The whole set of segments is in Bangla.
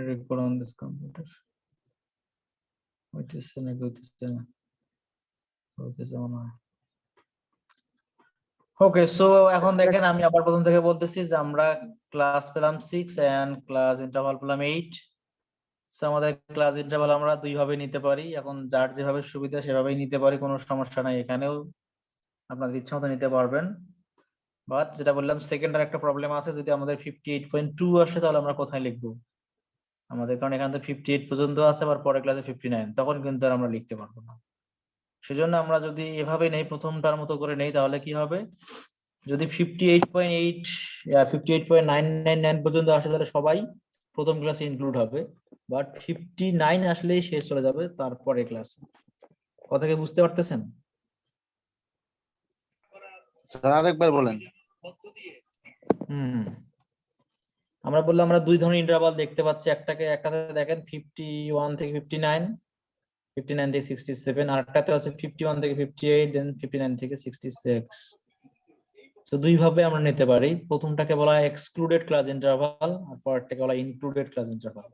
record on this computer. হইতেছে না হইতেছে না হইতেছে মনে হয়। ওকে, সো এখন দেখেন আমি আবার প্রথম থেকে বলতেছি যে আমরা ক্লাস পেলাম 6 এন্ড ক্লাস ইন্টারভাল পেলাম 8। সো আমাদের ক্লাস ইন্টারভাল আমরা দুই ভাবে নিতে পারি, এখন যার যেভাবে সুবিধা সেভাবেই নিতে পারি, কোনো সমস্যা নাই। এখানেও আপনাদের ইচ্ছা মতো নিতে পারবেন। বাট যেটা বললাম সেকেন্ডার একটা প্রবলেম আছে, যদি আমাদের 58.2 আসে তাহলে আমরা কোথায় লিখবো আমাদের, কারণ এখানে তো 58 পর্যন্ত আছে, আবার পরের ক্লাসে 59, তখন কিন্তু আর আমরা লিখতে পারবো না। সেজন্য আমরা যদি এভাবে নেই, প্রথমটার মতো করে নেই, তাহলে কি হবে, যদি 58.8 58.999 পর্যন্ত আসে তাহলে সবাই প্রথম ক্লাসে ইনক্লুড হবে, বাট 59 আসলেই শেষ চলে যাবে তারপরে ক্লাসে। কথা কি বুঝতে পারতেছেন? স্যার আরেকবার বলেন। আমরা বললাম আমরা দুই ধরনের ইন্টারভাল দেখতে পাচ্ছি, একটাতে দেখেন 51 থেকে 59, 59 থেকে 67, আর একটাতে আছে 51 থেকে 58, দেন 59 থেকে 66। তো দুই ভাবে আমরা নিতে পারি, প্রথমটাকে বলা হয় এক্সক্লুডেড ক্লাস ইন্টারভাল আর পরেরটাকে বলা হয় ইনক্লুডেড ক্লাস ইন্টারভাল।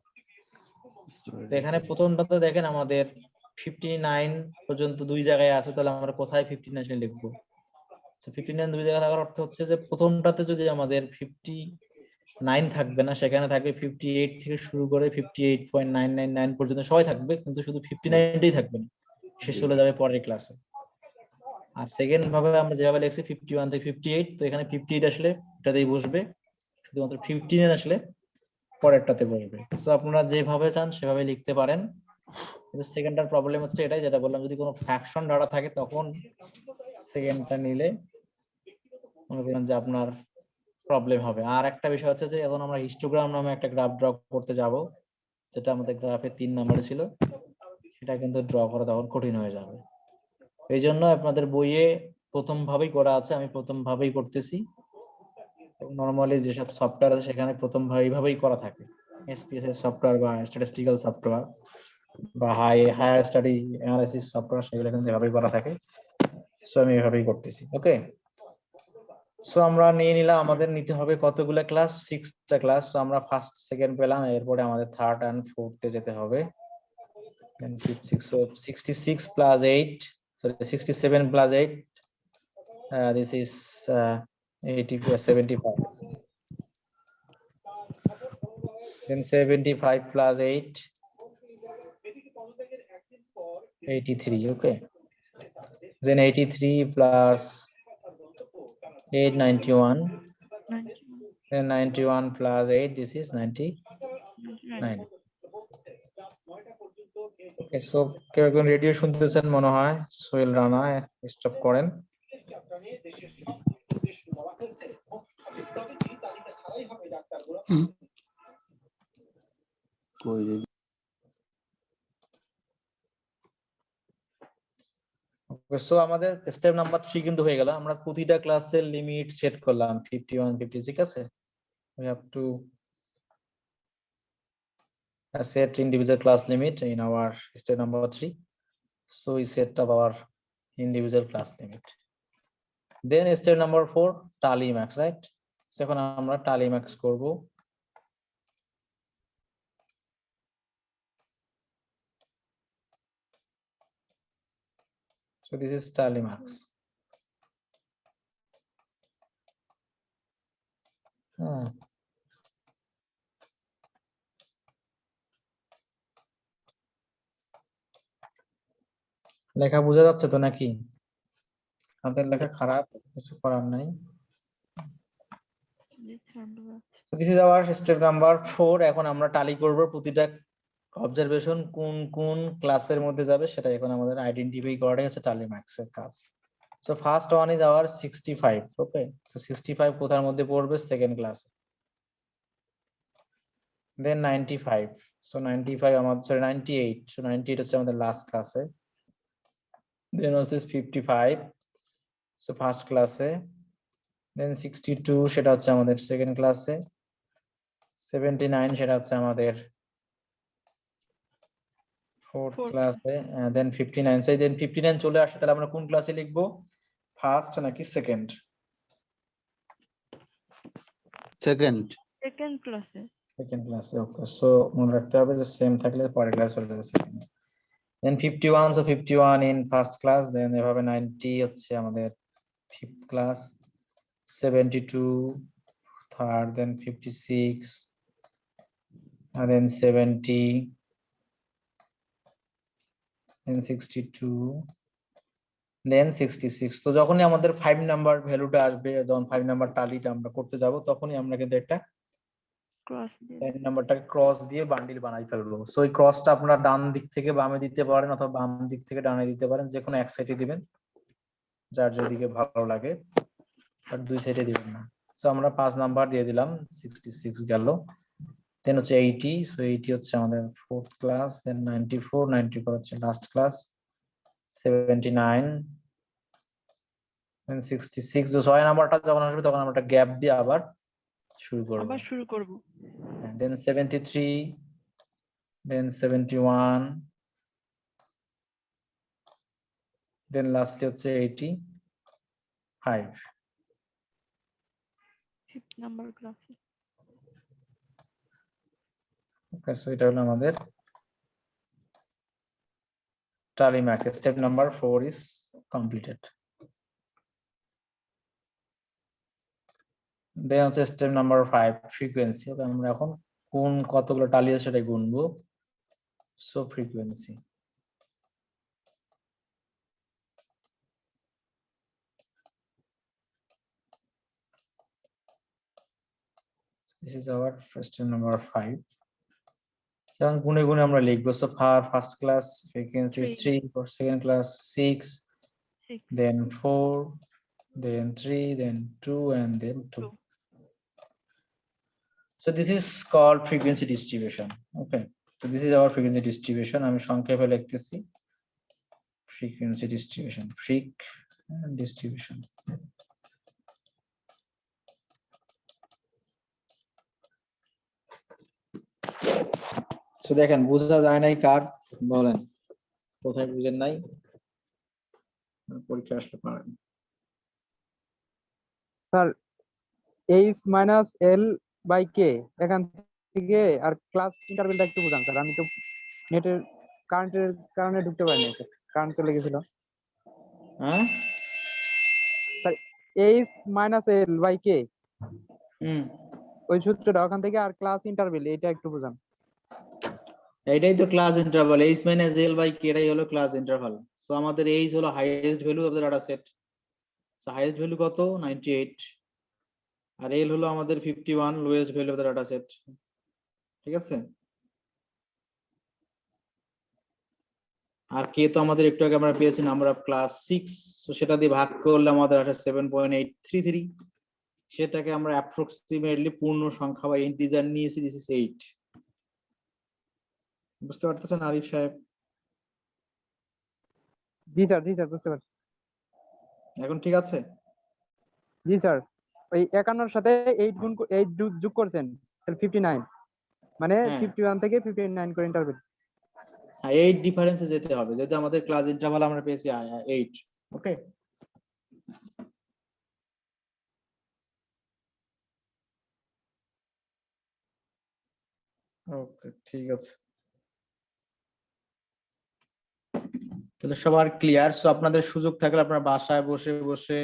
তো এখানে প্রথমটাতে দেখেন আমাদের 59 পর্যন্ত দুই জায়গায় আছে, তাহলে আমরা কোথায় 59 লিখবো? তো 59 দুই জায়গায় থাকার অর্থ হচ্ছে যে প্রথমটাতে যদি আমাদের 59 থাকবে না, সেখানে থাকবে 58 থেকে শুরু করে 58.999 পর্যন্ত সবাই থাকবে, কিন্তু শুধু 59টাই থাকবে না, শেষ চলে যাবে পরের ক্লাসে। আর সেকেন্ড ভাবে আমরা যেভাবে লিখছি 51 থেকে 58, তো এখানে 58 আসলে এটাতেই বসবে, শুধুমাত্র 59 আসলে পরেরটাতে বসবে। তো আপনারা যেভাবে চান সেভাবে লিখতে পারেন, কিন্তু সেকেন্ডটার প্রবলেম হচ্ছে এটাই, যেটা বললাম, যদি কোনো ফ্র্যাকশন ডাটা থাকে তখন সেকেন্ডটা নিলে মনে করেন যে আপনার প্রবলেম হবে। আর একটা বিষয় হচ্ছে যে এখন আমরা হিস্টোগ্রাম নামে একটা গ্রাফ ড্র করতে যাব, যেটা আমাদের গ্রাফে 3 নম্বরে ছিল, সেটা কিন্তু ড্র করা তখন কঠিন হয়ে যাবে। এই জন্য আপনাদের বইয়ে প্রথম ভাবেই করা আছে, আমি প্রথম ভাবেই করতেছি। নরমালি যেসব সফটওয়্যার আছে সেখানে প্রথম ভাবেই করা থাকে, এসপিএসএস সফটওয়্যার বা স্ট্যাটিস্টিক্যাল সফটওয়্যার বা হায়ার স্টাডি অ্যানালাইসিস সফটওয়্যার, সেগুলো কিন্তু এভাবেই করা থাকে। সো আমি এভাবেই করতেছি। ওকে, সো আমরা নিয়ে নিলাম, আমাদের নিতে হবে কতগুলো ক্লাস, 6টা ক্লাস। সো আমরা ফার্স্ট সেকেন্ড পেলাম, এরপরে আমাদের থার্ড এন্ড ফোর্থে যেতে হবে। then 66 plus 8, sorry 67 plus 8, this is 75. Then 75 plus 8, 83. Okay, then 83 plus 8, 91. Then 91 plus 8, this is 99. Okay, so কেউ একজন রেডিও শুনতেছেন মনে হয়, সোহেল রানা, স্টপ করেন। সো আমাদের স্টেপ নাম্বার 3 কিন্তু হয়ে গেল, আমরা প্রতিটা ক্লাসের লিমিট সেট করলাম 51 50, ঠিক আছে। we have to set individual class limit in our step number 3, so we set up our individual class limit. Then step number 4, tally max, right? So এখন আমরা tally max করব। So this is tally max. লেখা বোঝা যাচ্ছে তো নাকি? আমাদের লেখা খারাপ, কিছু করার নাই। So this is our step number 4. এখন আমরা টালি করব প্রতিটা অবজারভেশন কোন কোন ক্লাসের মধ্যে যাবে, সেটা এখন আমাদের আইডেন্টিফাই করাটাই হচ্ছে টালি ম্যাক্স এর কাজ। So first one is our 65. Okay, so 65 কোথার মধ্যে পড়বে? সেকেন্ড ক্লাসে। Then 95, so 95 আমাদের, সরি 98, so 98 হচ্ছে আমাদের লাস্ট ক্লাসে। Then also 55, so ফার্স্ট ক্লাসে। Then 62 সেটা হচ্ছে আমাদের সেকেন্ড ক্লাসে। 79 সেটা হচ্ছে আমাদের ফোর্থ ক্লাসে। দেন 59, সেই দেন 59 চলে আসে, তাহলে আমরা কোন ক্লাসে লিখবো? ফার্স্ট নাকি সেকেন্ড? সেকেন্ড সেকেন্ড ক্লাসে। সেকেন্ড ক্লাসে। ওকে, সো মনে রাখতে হবে যে সেম থাকলে পরের ক্লাস চলে যাবে second. Then 51, so 51 in first class, then এভাবে 90 হচ্ছে আমাদের fifth class, 72 third, then 56, and then 70, then 62, then 66। তো যখনই আমাদের 5 নাম্বার ভ্যালুটা আসবে, যখন 5 নাম্বার টালিটা আমরা করতে যাব, তখনই আমরা কিন্তু একটা ক্রস দিয়ে 10 নাম্বারটাকে ক্রস দিয়ে বান্ডিল বানাই ফেলবো। সো এই ক্রসটা আপনারা ডান দিক থেকে বামে দিতে পারেন অথবা বাম দিক থেকে ডানে দিতে পারেন, যে কোনো এক সাইডে দিবেন, যার যেদিকে ভালো লাগে, আর দুই সাইডে দিবেন না। সো আমরা 5 নাম্বার দিয়ে দিলাম, 66 গেল। দেন হচ্ছে 80, সো 80 হচ্ছে আমাদের ফোর্থ ক্লাস, দেন 94, 94 হচ্ছে লাস্ট ক্লাস, 79, দেন 66। তো 6 নাম্বারটা যখন আসবে তখন আমরা একটা গ্যাপ দিয়ে আবার শুরু করব। আবার শুরু করব। দেন 73, দেন 71, দেন লাস্টে হচ্ছে 85। ফিফথ নাম্বার ক্লাসে ওকে, সো এটা হলো আমাদের টালি max. Step number 4 is completed. দেন হচ্ছে স্টেপ নাম্বার 5, ফ্রিকোয়েন্সি। আমরা এখন কোন কতগুলো টালি আছে সেটা গুনবো। So frequency, this is our step number 5। সেখানে গুনে গুনে আমরা লিখবো। So first class frequency is 3, for second class 6, 6 then 4, then 3, then 2, and then 2. 2 So this is called frequency distribution. Okay, so this is our frequency distribution. আমি সংক্ষেপে লিখতেছি frequency distribution, distribution. So দেখেন বোঝা যায় নাই কার, বলেন কোথায় বুঝেন নাই, পরীক্ষা আসলে পারেন। Sir H minus L by K এখান থেকে, আর ক্লাস ইন্টারভেলটা একটু বোঝান স্যার, আমি তো নেটের কারেন্টের কারণে ঢুকতে পারিনি, কারেন্ট চলে গেছিল। হ্যাঁ, sir H minus L by K ওই সূত্রটা ওখান থেকে, আর ক্লাস ইন্টারভেল এটা একটু বোঝান। এটাই তো class interval, h minus l by k এটাই হলো ক্লাস ইন্টারভাল। সো আমাদের h হলো highest value of the data set, so highest value কত 98, আর l হলো আমাদের 51, lowest value of the data set. ঠিক আছে, আর k তো আমাদের একটু আগে আমরা পেয়েছি নাম্বার অফ ক্লাস 6, সো সেটা দিয়ে ভাগ করলে আমাদের আসে 7.833, সেটাকে আমরা অ্যাপ্রক্সিমেটলি পূর্ণ সংখ্যা বা ইন্টিজার নিয়েছি, দিস ইজ 8। বুঝতে পারতেছেন আরিফ সাহেব? জি স্যার বুঝতে পারছি। এখন ঠিক আছে? জি স্যার, ওই 51 সাথে 8 গুণ 8 যোগ করছেন, তাহলে 59, মানে হ্যাঁ। 51 থেকে 59 করে ইন্টারভেল। হ্যাঁ, 8 ডিফারেন্সে যেতে হবে, যেহেতু আমাদের ক্লাস ইন্টারভাল আমরা পেয়েছি 8। ওকে, ওকে ঠিক আছে, তাহলে সবার ক্লিয়ার। সো আপনাদের সুযোগ থাকলে আপনারা বাসায় বসে বসে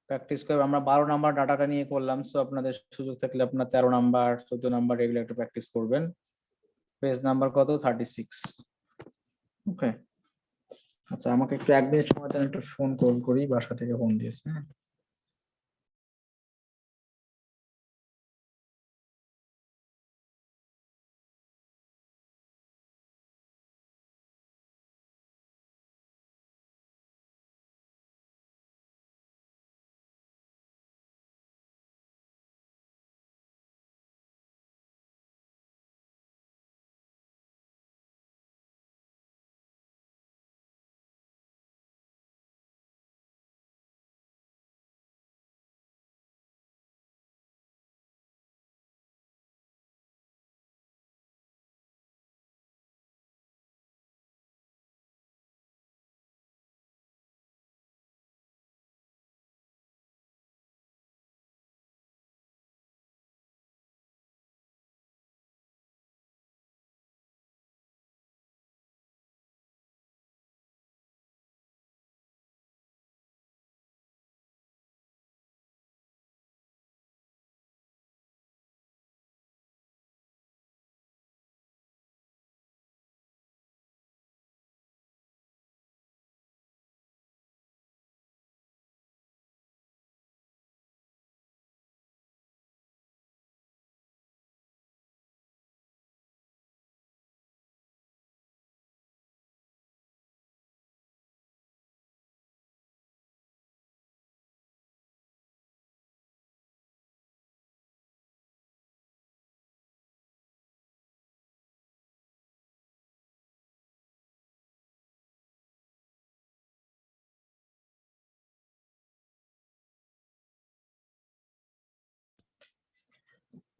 প্র্যাকটিস করবেন। আমরা 12 নাম্বার ডাটাটা নিয়ে করলাম, সো আপনাদের সুযোগ থাকলে আপনারা 13 নাম্বার 14 নাম্বার এগুলো একটু প্র্যাকটিস করবেন। পেজ নাম্বার কত 36। ওকে, আচ্ছা আমাকে একটু 1 মিনিট সময় দেন, একটু ফোন কল করি, বাসা থেকে ফোন দিয়েছে। হ্যাঁ।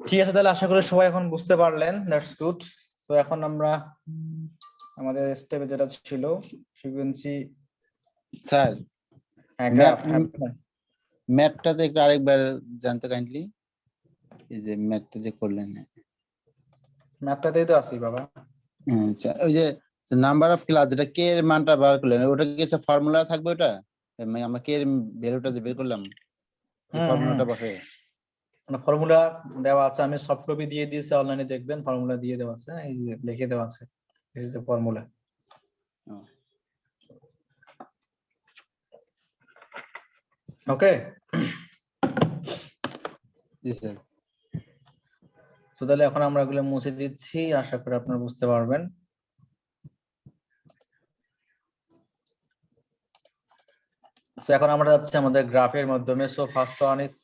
ঠিক আছে, তাহলে আশা করি সবাই এখন বুঝতে পারলেন। That's good. তো এখন আমরা আমাদের স্টেপে যেটা ছিল ফ্রিকোয়েন্সি স্যার গ্রাফ। ম্যাথটাতে একটু আরেকবার জানতে কাইন্ডলি, এই যে ম্যাথটা যে করলেন। ম্যাপটাতেই তো আছি বাবা। আচ্ছা, ওই যে নাম্বার অফ ক্লাস যেটা কে এর মানটা বার করলেন, ওটা কি একটা ফর্মুলা থাকবে? ওটা মানে আমরা কে এর ভ্যালুটা যে বের করলাম, এই ফর্মুলাটা বসে? ফর্মুলা দেওয়া আছে, আমি সফট কপি দিয়ে দিয়েছি, অনলাইনে দেখবেন ফর্মুলা দিয়ে দেওয়া আছে, এই যে লিখে দেওয়া আছে, this is the formula. Okay, G sir. তো তাহলে এখন আমরা এগুলো মুছে দিচ্ছি, আশা করি আপনারা বুঝতে পারবেন। সো এখন আমরা যাচ্ছি আমাদের গ্রাফের মাধ্যমে। So first one is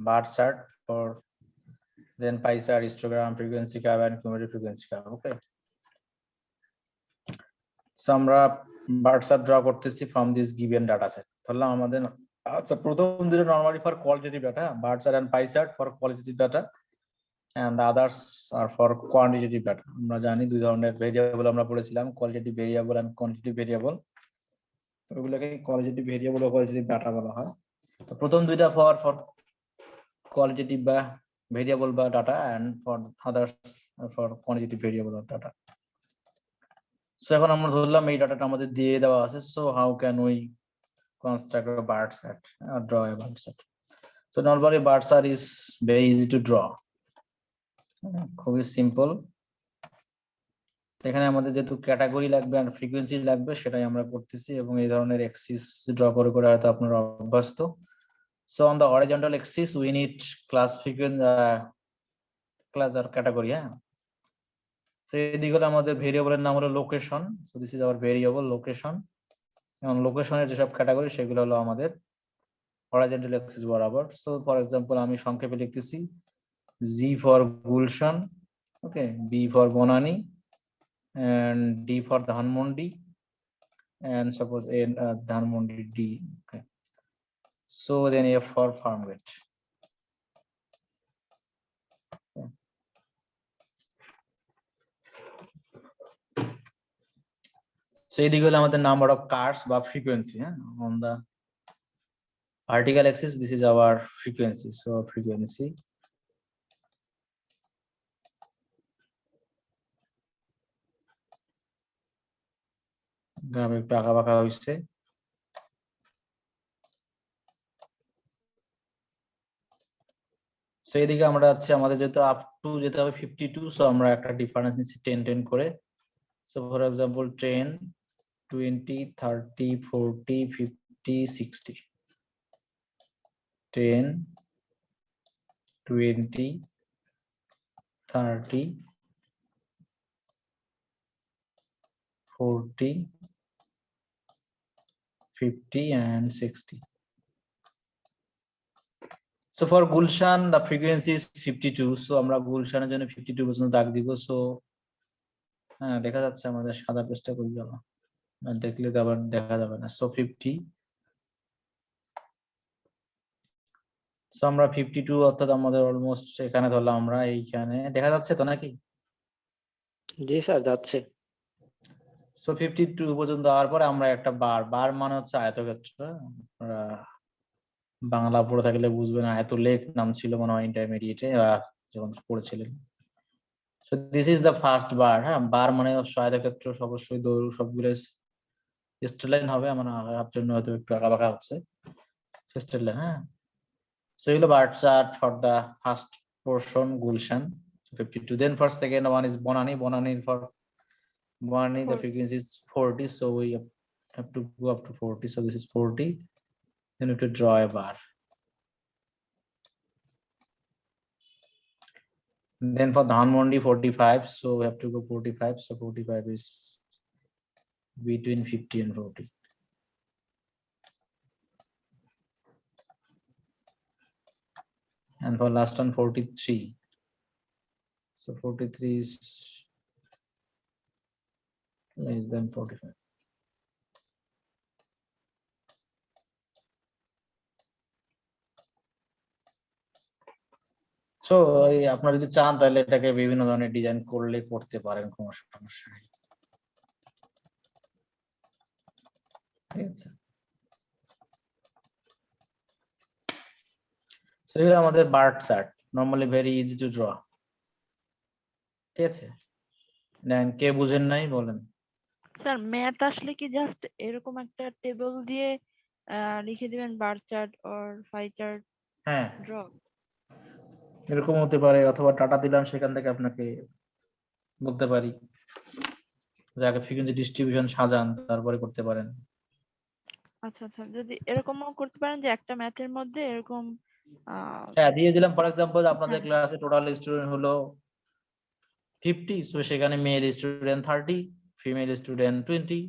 bar chart for then pie chart, histogram, frequency curve and cumulative frequency curve. Okay, so আমরা বার চার্ট ড্র করতেছি from this given data set. ধরলাম আমাদের, আচ্ছা, প্রথম দুটো normally for qualitative data, bar chart and pie chart for qualitative data and the others are for quantitative data. আমরা জানি দুই ধরনের ভেরিয়েবল আমরা পড়েছিলাম, qualitative variable and quantitative variable. তো এগুলোকে কোয়ালিটেটিভ ভেরিয়েবল ও কোয়ালিটেটিভ ডাটা বলা হয়। তো প্রথম দুইটা ফর কোয়ালিটেটিভ বা ভেরিয়েবল বা data, and for others for quantitative variable or data. So এখন আমরা ধরলাম এই ডাটাটা আমাদের দিয়ে দেওয়া আছে। So how can we construct a bar chart or draw a bar chart? So normally bar chart is very easy to draw, খুবই সিম্পল। এখানে আমাদের যেহেতু ক্যাটাগরি লাগবে আর ফ্রিকোয়েন্সি লাগবে, সেটাই আমরা করতেছি, এবং এই ধরনের এক্সিস ড্র করে করে হয়তো আপনারা অভ্যস্ত। So on the horizontal axis we need class frequency, class আর ক্যাটাগরি। হ্যাঁ, সো এদিকে হলো আমাদের ভেরিয়েবলের নাম হলো location. So this is our variable location, এবং লোকেশনের যেসব ক্যাটাগরি সেগুলো হলো আমাদের হরিজন্টাল এক্সিস বরাবর। সো ফর এক্সাম্পল আমি সংক্ষেপে লিখতেছি G for Gulshan, okay, B for Banani, and D for Dhanmondi, and suppose A Dhanmondi D. Okay. So then F for Farmgate. Okay. So এদিকে হলো আমাদের নাম্বার অফ কার্স বা ফ্রিকোয়েন্সি। হ্যাঁ, on the vertical axis this is our frequency. So frequency, গ্রাফে একটু আঁকা বাঁকা হয়েছে। সো এদিকে আমরা যাচ্ছি, আমাদের যেহেতু আপ টু যেতে হবে 52, সো আমরা একটা ডিফারেন্স নিচ্ছি 10 10 করে। So for example 10, 20, 30, 40, 50, 60, 10, 20, 30, 40, 50 and 60. So for Gulshan the frequency is 52, so আমরা গুলশানের জন্য 52 পর্যন্ত দাগ দিব। সো হ্যাঁ, দেখা যাচ্ছে আমাদের সাদা পেজটা কই গেল, না দেখলে তো আবার দেখা যাবে না। সো 50, সো আমরা 52 অর্থাৎ আমাদের অলমোস্ট এখানে ধরলাম, আমরা এইখানে দেখা যাচ্ছে তো নাকি? জি স্যার, যাচ্ছে। সো 52 পর্যন্ত যাওয়ার পরে আমরা একটা বার, বার মানে হচ্ছে আয়তক্ষেত্র। বাংলা পড়ে থাকলে বুঝবেন, আয়তলেখ নাম ছিল মনে হয় ইন্টারমিডিয়েটে যখন পড়েছিলেন। So this is the first বার। হ্যাঁ, বার মানে আয়তক্ষেত্র, অবশ্যই দৈর্ঘ্য সবগুলো স্ট্রেট লাইন হবে, আমার আঁকার জন্য হয়তো একটু আঁকা বাঁকা হচ্ছে, স্ট্রেট লাইন। হ্যাঁ, সো এগুলো বার chart for the first portion Gulshan 52. Then for second one is Bonani. For Bonani the frequency is 40, so we have to go up to 40. So this is 40. Then we have to draw a bar. Then for Dhanmondi 45, so we have to go 45. So 45 is between 50 and 40. And for last one 43. So 43 is less than 45. So আপনারা যদি চান তাহলে এটাকে বিভিন্ন ধরনের ডিজাইন করলে করতে পারেন, কোনো সমস্যা নেই। ঠিক আছে, সো এটা আমাদের bar chart, normally very easy to draw. ঠিক আছে, দেন কে বুঝেন নাই বলেন। স্যার ম্যাথ আসলে কি জাস্ট এরকম একটা টেবিল দিয়ে লিখে দিবেন bar chart or pie chart হ্যাঁ, ড্র? এরকম হতে পারে, অথবা টাটা দিলাম সেখান থেকে আপনাকে বলতে পারি যে আগে ফ্রিকোয়েন্সি ডিস্ট্রিবিউশন সাজান, তারপরে করতে পারেন। আচ্ছা আচ্ছা, যদি এরকমও করতে পারেন যে একটা ম্যাথের মধ্যে এরকম হ্যাঁ, দিয়ে দিলাম। ফর এক্সাম্পল আপনাদের হ্যাঁ ক্লাসে টোটাল স্টুডেন্ট হলো 50, so সেখানে male student 30, female student 20,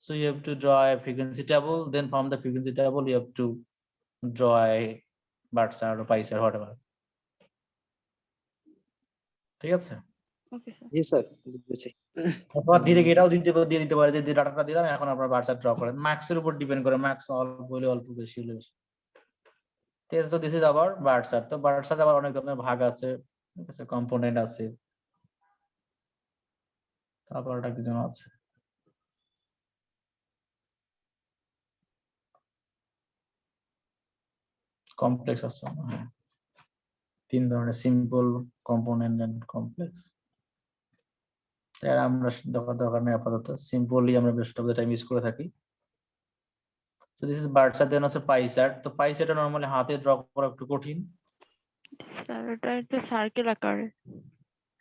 so you have to draw a frequency table, then from the frequency table you have to draw a bar chart or pie chart, whatever. ঠিক আছে, ওকে স্যার। জি স্যার বুঝেছি। অথবা ডিরেক্ট এটাও দিয়ে দিতে পারে যে ডাটাটা দিলাম এখন আপনার বার চার্ট ড্র করেন, মার্কস এর উপর ডিপেন্ড করে, মার্কস অল্প হলে অল্প, বেশি হলে বেশি। ঠিক আছে, তো দিস ইজ আবার বার চার্ট। তো বার চার্ট আবার অনেক ধরনের ভাগ আছে, ঠিক আছে, কম্পোনেন্ট আছে, তারপর এটা কি যেন আছে, কমপ্লেক্স আছে। হ্যাঁ, 3 ধরনের, সিম্পল, কম্পোনেন্ট এন্ড কমপ্লেক্স। আমরা দরকার নেই আপাতত, সিম্পলি আমরা best of the time use করে থাকি। তো দিস ইজ বার চার্ট। দেন আছে পাই চার্ট। তো পাই চার্টটা নরমালি হাতে ড্র করা একটু কঠিন। স্যার এটা একটা সার্কেল আকারে।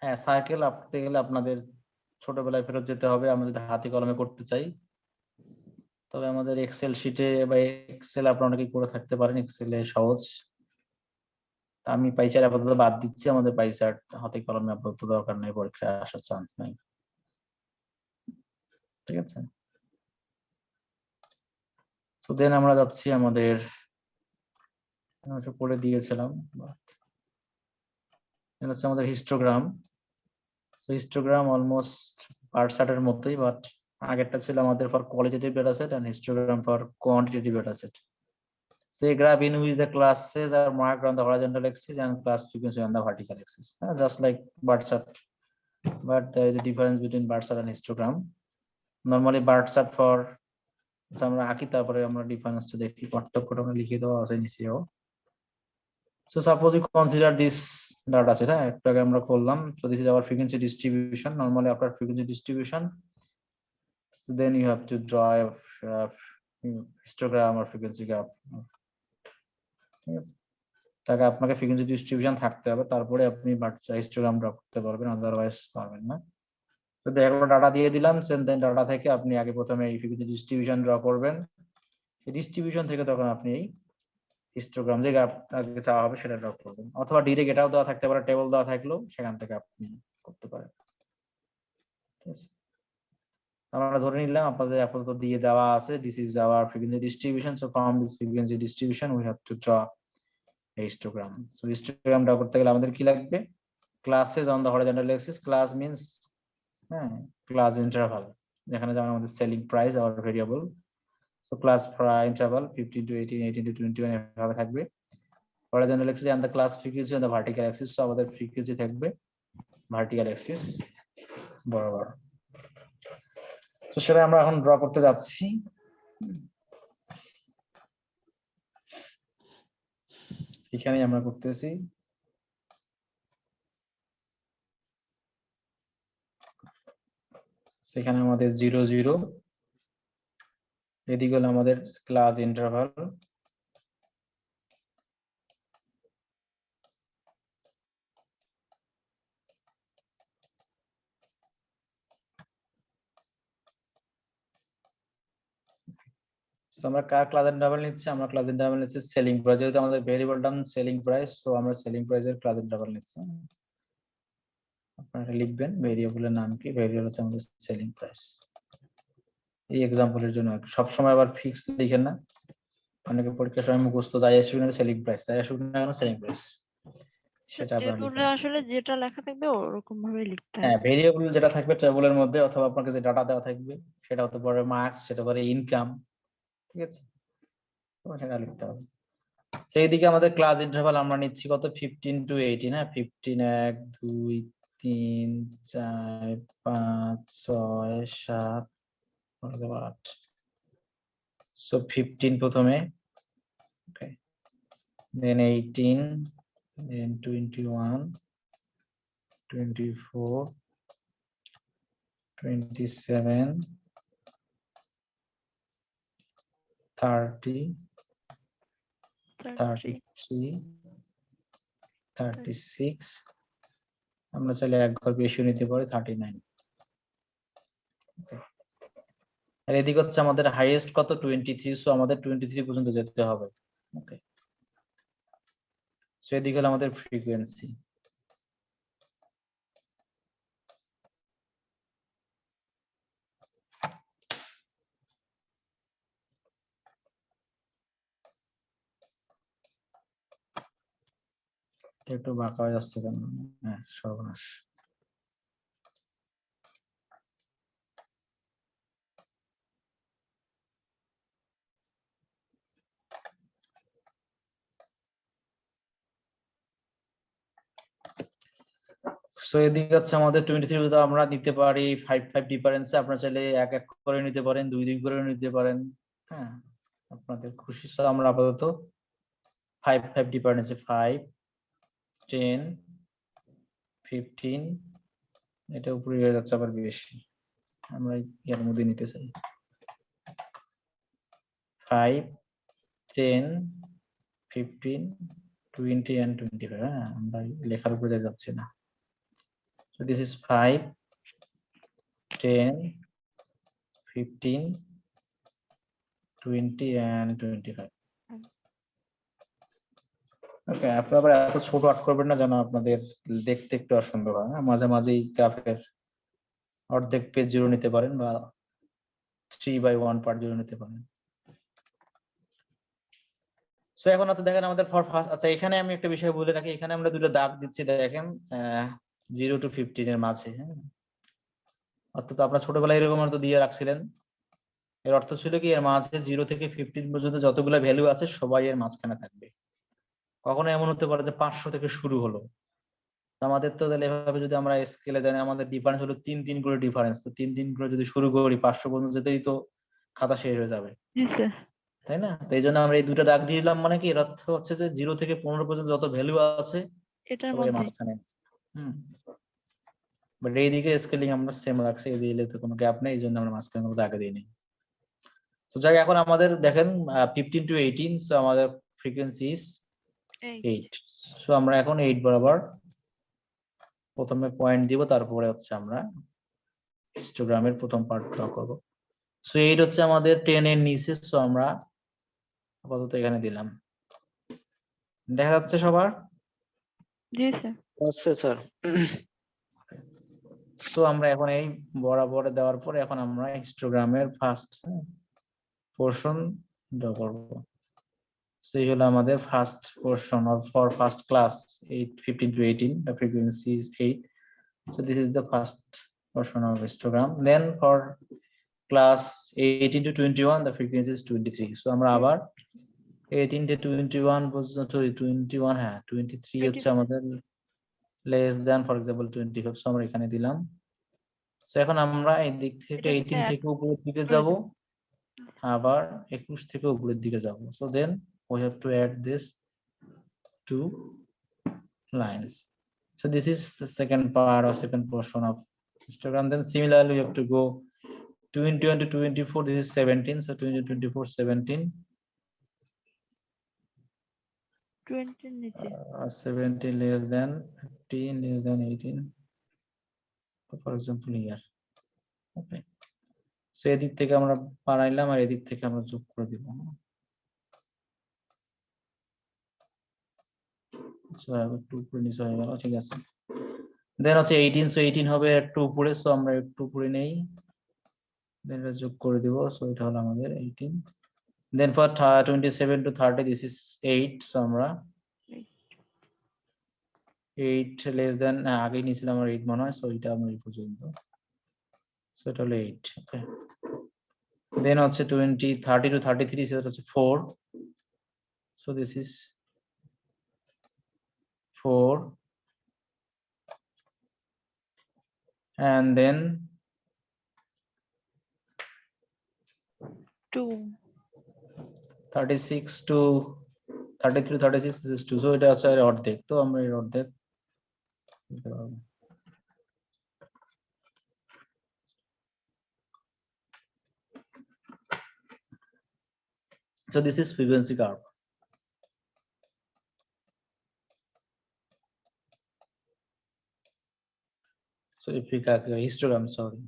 হ্যাঁ, সার্কেল আঁকতে গেলে আপনাদের ছোটবেলায় ফেরত যেতে হবে, আমরা যদি হাতে কলমে করতে চাই। তবে আমাদের এক্সেল শিটে বা এক্সেল আপনারা অনেকেই করে থাকতে পারেন, এক্সেলে সহজ। আমি পাই চার্ট আপাতত বাদ দিচ্ছি, আমাদের পাই চার্ট হাতে কলমে আপাতত দরকার নেই, পরীক্ষায় আসার চান্স নাই। ঠিক আছে, তো দেন আমরা যাচ্ছি আমাদের পড়ে দিয়েছিলাম, হচ্ছে আমাদের হিস্টোগ্রাম। হিস্টোগ্রাম অলমোস্ট বার চার্টের মতোই, বাট আগেরটা ছিল আমাদের for qualitative data set and histogram for quantitative data set. So a graph in which the classes are marked on the horizontal axis and class frequency on the vertical axis, just like bar chart, but there is a difference between bar chart and histogram. Normally bar chart for আমরা আঁকি, তারপরে আমরা ডিফারেন্সটা দেখি, পার্থক্যটা আমরা লিখে দেওয়া আছে নিচেও। So suppose you consider this data set, হ্যাঁ, একটু আগে আমরা করলাম। So this is our frequency distribution. Normally after frequency distribution, so then you have to draw a histogram or frequency graph. ঠিক আছে, তাকে আপনাকে ফ্রিকোয়েন্সি ডিস্ট্রিবিউশন থাকতে হবে, তারপরে আপনি হিস্টোগ্রাম ড্র করতে পারবেন, আদারওয়াইজ পারবেন না। তো দেখো ডাটা দিয়ে দিলাম, দেন ডাটা থেকে আপনি আগে প্রথমে এই ফ্রিকোয়েন্সি ডিস্ট্রিবিউশন ড্র করবেন, এই ডিস্ট্রিবিউশন থেকে তখন আপনি এই হিস্টোগ্রাম যে আপনাকে চাওয়া হবে সেটা ড্র করবেন, অথবা ডিরেক্ট এটাও দেওয়া থাকতে পারে, টেবিল দেওয়া থাকলেও সেখান থেকে আপনি করতে পারেন। ঠিক আছে, আমরা ধরে নিলাম আপনাদের আপাতত দিয়ে দেওয়া আছে this is hour frequency distribution. So from this frequency distribution we have to draw histogram. So histogram draw করতে গেলে আমাদের কি লাগবে? Classes on the horizontal axis. Class means class interval, যেখানে যেমন আমাদের সেলিং প্রাইস আর variable. So class interval 15 to 18, 18 to 21 এভাবে থাকবে। horizontal axis and the class frequency on the vertical axis. So আমাদের ফ্রিকোয়েন্সি থাকবে ভার্টিক্যাল অ্যাক্সিস বরাবর। তো সেটা আমরা এখন ড্র করতে যাচ্ছি। এখানে আমরা করতেছি, সেখানে আমাদের 0 0, এদিকে হলো আমাদের ক্লাস ইন্টারভাল, আমরা কার ক্লাস ইন্টারভাল নিচ্ছি? আমরা ক্লাস ইন্টারভাল নিচ্ছি সেলিং প্রাইস, যেহেতু আমাদের variable term selling price, so আমরা সেলিং প্রাইসের ক্লাস ইন্টারভাল নিচ্ছি। আপনারা লিখবেন ভেরিয়েবলের নাম কি, ভেরিয়েবল হচ্ছে আমাদের সেলিং প্রাইস। এই এক্সাম্পলের জন্য সব সময় আবার ফিক্স লিখেন না, অনেকে পরীক্ষার সময় মুখস্থ যাই আসবে না সেলিং প্রাইস, যাই আসবে না কেন সেলিং প্রাইস, সেটা আপনারা টেবিলে লিখবেন। আসলে যেটা লেখা থাকবে ওরকম ভাবে লিখতে হ্যাঁ, হবে। ভেরিয়েবল যেটা থাকবে টেবিলের মধ্যে, অথবা আপনাকে যে ডাটা দেওয়া থাকবে সেটা হতে পারে মার্কস, সেটা পারে ইনকাম। ঠিক আছে, তো সেটা লিখতে হবে। সেইদিকে আমাদের ক্লাস ইন্টারভাল আমরা নিচ্ছি কত 15 to 18, হ্যাঁ 15 1 2 3 4 5 6 7 8, so 15 প্রথমে, okay, then 18, then 21, 24, 27, 30, 33, 36, আমরা চাইলে এক ঘর বেশি নিতে পারি 39। আর এদিকে হচ্ছে আমাদের হাইয়েস্ট কত 23, সো আমাদের 23 পর্যন্ত যেতে হবে। ওকে, সো এদিকে হলো আমাদের ফ্রিকোয়েন্সি। একটু বাঁকা হয়ে যাচ্ছে কেন? হ্যাঁ, সর্বনাশ। সো এদিকে হচ্ছে আমাদের 23 যদি আমরা দিতে পারি 5 ডিফারেন্সে, আপনারা চাইলে এক এক করে নিতে পারেন, 2 করে নিতে পারেন, হ্যাঁ আপনাদের খুশি। সো আমরা আপাতত 5 ডিফারেন্সে 5, 10, 15, এটা উপরে হয়ে যাচ্ছে আবার বেশি, আমরা এর মধ্যে নিতে চাই 5, 10, 15, 20 and 25। হ্যাঁ, আমরা লেখার উপরে যাচ্ছি না। So this is 5, 10, 15, 20 and 25। ওকে, আপনারা আবার এত ছোট আর্ট করবেন না যেন আপনাদের দেখতে একটু অসুন্দর হয়। মাঝে মাঝেই গ্রাফের অর্ধেক পেজ জুড়ে নিতে পারেন বা 3/1 পার্ট জুড়ে নিতে পারেন। সো এখন তো দেখেন আমাদের ফর ফার্স্ট, আচ্ছা এখানে আমি একটা বিষয় বলে রাখি, এখানে আমরা দুটো দাগ দিচ্ছি দেখেন 0 to 15 এর মাঝে, হ্যাঁ অর্থাৎ আপনারা ছোটবেলায় এরকম তো দিয়ে রাখছিলেন। এর অর্থ ছিল কি এর মাঝে 0 থেকে 15 পর্যন্ত যতগুলো ভ্যালু আছে সবাই এর মাঝখানে থাকবে। কখনো এমন হতে পারে যে 500 থেকে শুরু হলো, আমাদের তো তাহলে এভাবে যদি আমরা স্কেলে জানি আমাদের ডিফারেন্স হলো 3 করে ডিফারেন্স, তো 3 করে যদি শুরু করি 500 পর্যন্ত যেতেই তো খাতা শেষ হয়ে যাবে, তাই না? তো এই জন্য আমরা এই দুটো দাগ দিয়ে দিলাম, মানে কি এর অর্থ হচ্ছে যে 0 থেকে 15 পর্যন্ত যত ভ্যালু আছে সবাই মাঝখানে। বাট এইদিকে স্কেলিং আমরা সেম রাখছি, এই দিলে তো কোনো গ্যাপ নেই, এই জন্য আমরা মাঝখানে দাগ দিয়ে নিই। তো যাই এখন আমাদের দেখেন 15 to 18, সো আমাদের ফ্রিকোয়েন্সি ইজ 8। সো আমরা এখন 8 বরাবর প্রথমে পয়েন্ট দিব, তারপরে হচ্ছে আমরা হিস্টোগ্রামের প্রথম পার্ট ড্র করব। সো 8 হচ্ছে আমাদের 10 এর নিচে, সো আমরা আপাতত এখানে দিলাম। দেখা যাচ্ছে সবার? জি স্যার। আচ্ছা স্যার। তো আমরা এখন এই বরাবর দেওয়ার পরে এখন আমরা হিস্টোগ্রামের ফার্স্ট পোরশন ড্র করব। সো এই হলো আমাদের first portion of for first class 15 to 18, the frequency is 8. So this is the first portion of histogram. Then for class 18 to 21, the frequency is 23. So আমরা আবার 18 to 21 পর্যন্ত 21, হ্যাঁ 23 হচ্ছে আমাদের less than for example 25, so আমরা এখানে দিলাম। সো এখন আমরা এই দিক থেকে 18 থেকে উপরের দিকে যাব, আবার 21 থেকে উপরের দিকে যাব। So then we have to add this 2 lines. So this is the second part or second portion of histogram. Then similarly we have to go 21 to 24, this is 17, so 20 to 24, 17, 17 less than 15, less than 18, for example here. Okay, so এদিক থেকে আমরা বাড়াইলাম আর এদিক থেকে আমরা যোগ করে দিব। সো একটু উপরে নিচে হয়ে গেল, ঠিক আছে। দেন হচ্ছে 18, সো 18 হবে একটু উপরে, সো আমরা একটু উপরে নেই, দেন এটা যোগ করে দিব। সো এটা হলো আমাদের 18। Then for 27 to 30, this is 8, so আমরা 8 less than আগে নিয়েছিলাম আমরা 8 মনে হয়, সো এটা আমরা এই পর্যন্ত, সো এটা হলো 8। ওকে, দেন হচ্ছে 30 to 33, সেটা হচ্ছে 4, So this is 4 and then 2. 36 to 33 36 this is 2, so এটা আছে অর্ধেক, তো আমরা এর অর্ধেক দিতে পারবো। So this is frequency curve. So if we calculate histogram, sorry.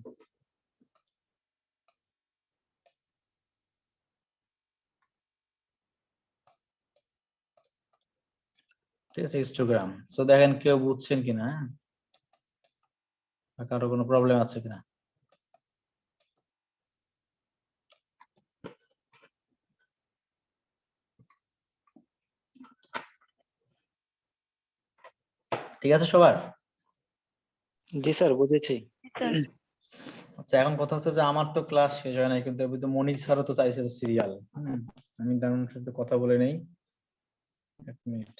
ঠিক আছে, histogram. So দেখেন কেউ বুঝছেন কিনা, বা কারো কোনো প্রবলেম আছে কিনা। ঠিক আছে সবার? জি স্যার, বুঝেছি। স্যার আচ্ছা, এখন কথা হচ্ছে যে আমার তো ক্লাস শেষ হয় নাই, কিন্তু মনির স্যারও তো চাইছে সিরিয়াল। আমি তার সাথে কথা বলে নেই, এক মিনিট।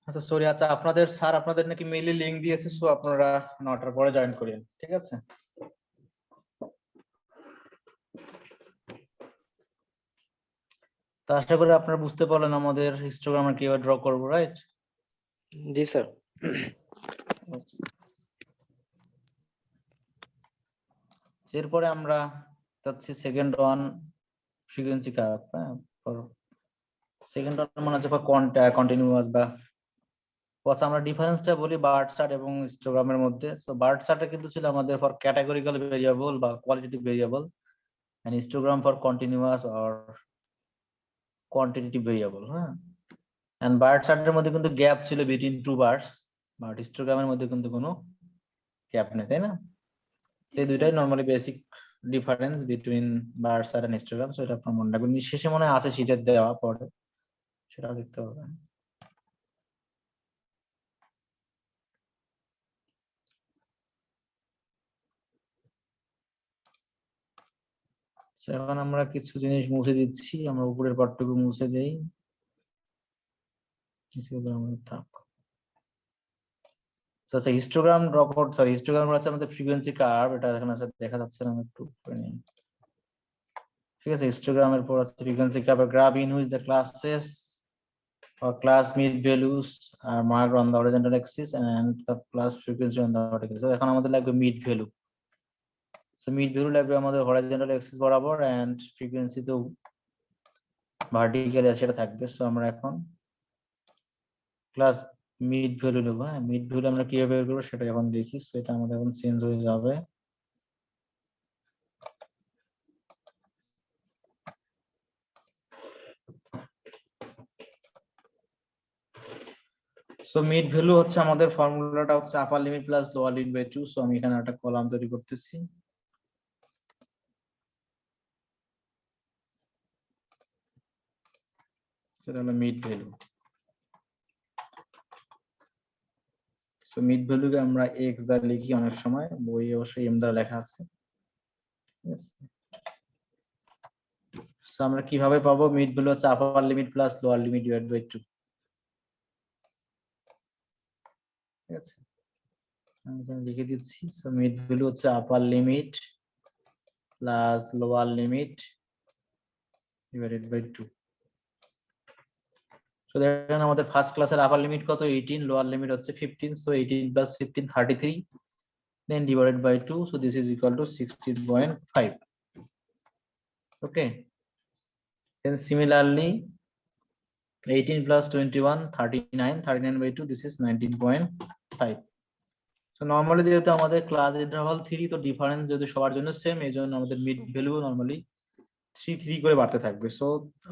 আচ্ছা সরি, আচ্ছা আপনাদের স্যার আপনাদের নাকি মেইলে লিংক দিয়েছে, সো আপনারা 9টার পরে জয়েন করেন, ঠিক আছে? তো আশা করি আপনারা বুঝতে পারলেন আমাদের হিস্টোগ্রাম আমরা কিভাবে ড্র করব, রাইট? জি স্যার। এরপরে আমরা যাচ্ছি second one, frequency curve. Second one মানে হচ্ছে কন্টিনিউয়াস বা আচ্ছা, আমরা ডিফারেন্সটা বলি বার্ট চার্ট এবং হিস্টোগ্রামের মধ্যে। সো বার্ট চার্টে কিন্তু ছিল আমাদের ফর ক্যাটাগরিক্যাল ভেরিয়েবল বা qualitative variable, and histogram for continuous or quantitative variable. হ্যাঁ, এন্ড বার্ট চার্টের মধ্যে কিন্তু গ্যাপ ছিল বিটুইন টু বার্স, বাট হিস্টোগ্রামের মধ্যে কিন্তু কোনো গ্যাপ নেই, তাই না? এই দুইটাই normally basic difference between bar chart and histogram. So এটা আপনার মনে রাখবেন, শেষে মনে হয় আছে শীটের দেওয়া, পরে সেটা দেখতে হবে। এখন আমরা কিছু জিনিস মুছে দিচ্ছি, আমরা উপরের পার্টটুকু মুছে দেই, থাক। আচ্ছা, হিস্টোগ্রাম ড্র করতে, সরি হিস্টোগ্রাম হচ্ছে আমাদের ফ্রিকোয়েন্সি কার্ভ, এটা এখানে দেখা যাচ্ছে না, আমি একটু উপরে নিই। ঠিক আছে, হিস্টোগ্রামের পর হচ্ছে frequency curve, graph in which the classes or class mid values are marked on the horizontal axis and the class frequency on the vertical. So এখন আমাদের লাগবে mid value. So mid value লাগবে আমাদের হরাইজন্টাল অ্যাক্সিস বরাবর, এন্ড ফ্রিকোয়েন্সি তো ভার্টিক্যাল সেটা থাকবে। সো আমরা এখন ক্লাস মিড ভ্যালু নেব। হ্যাঁ, মিড ভ্যালু আমরা কিভাবে বের করব সেটা এখন দেখি। সো এটা আমাদের এখন চেঞ্জ হয়ে যাবে। সো মিড ভ্যালু হচ্ছে আমাদের ফর্মুলাটা হচ্ছে upper limit plus lower limit by 2। So আমি এখানে একটা কলাম তৈরি করতেছি। সেটা হলো মিড ভ্যালু। সো মিড ভ্যালুকে আমরা x দ্বারা লিখি, অনেক সময় বইয়ে অবশ্যই m দ্বারা লেখা আছে। সো আমরা কিভাবে পাবো? মিড ভ্যালু হচ্ছে upper limit plus lower limit divide by 2। ঠিক আছে, আমি এখানে লিখে দিচ্ছি। সো মিড ভ্যালু হচ্ছে upper limit plus lower limit divided by 2। So দেখেন আমাদের ফার্স্ট ক্লাসের আপার লিমিট কত 18, লোয়ার লিমিট হচ্ছে 15, so 18 plus 15 33, then divided by 2, so this is equal to 16.5. Okay, then similarly 18 plus 21 39, 39 by 2, this is 19.5. So normally যেহেতু আমাদের ক্লাস ইন্টারভাল 3, তো ডিফারেন্স যদি সবার জন্য সেম, এই জন্য আমাদের মিড ভ্যালু নরমালি 3 3 করে বাড়তে থাকবে। So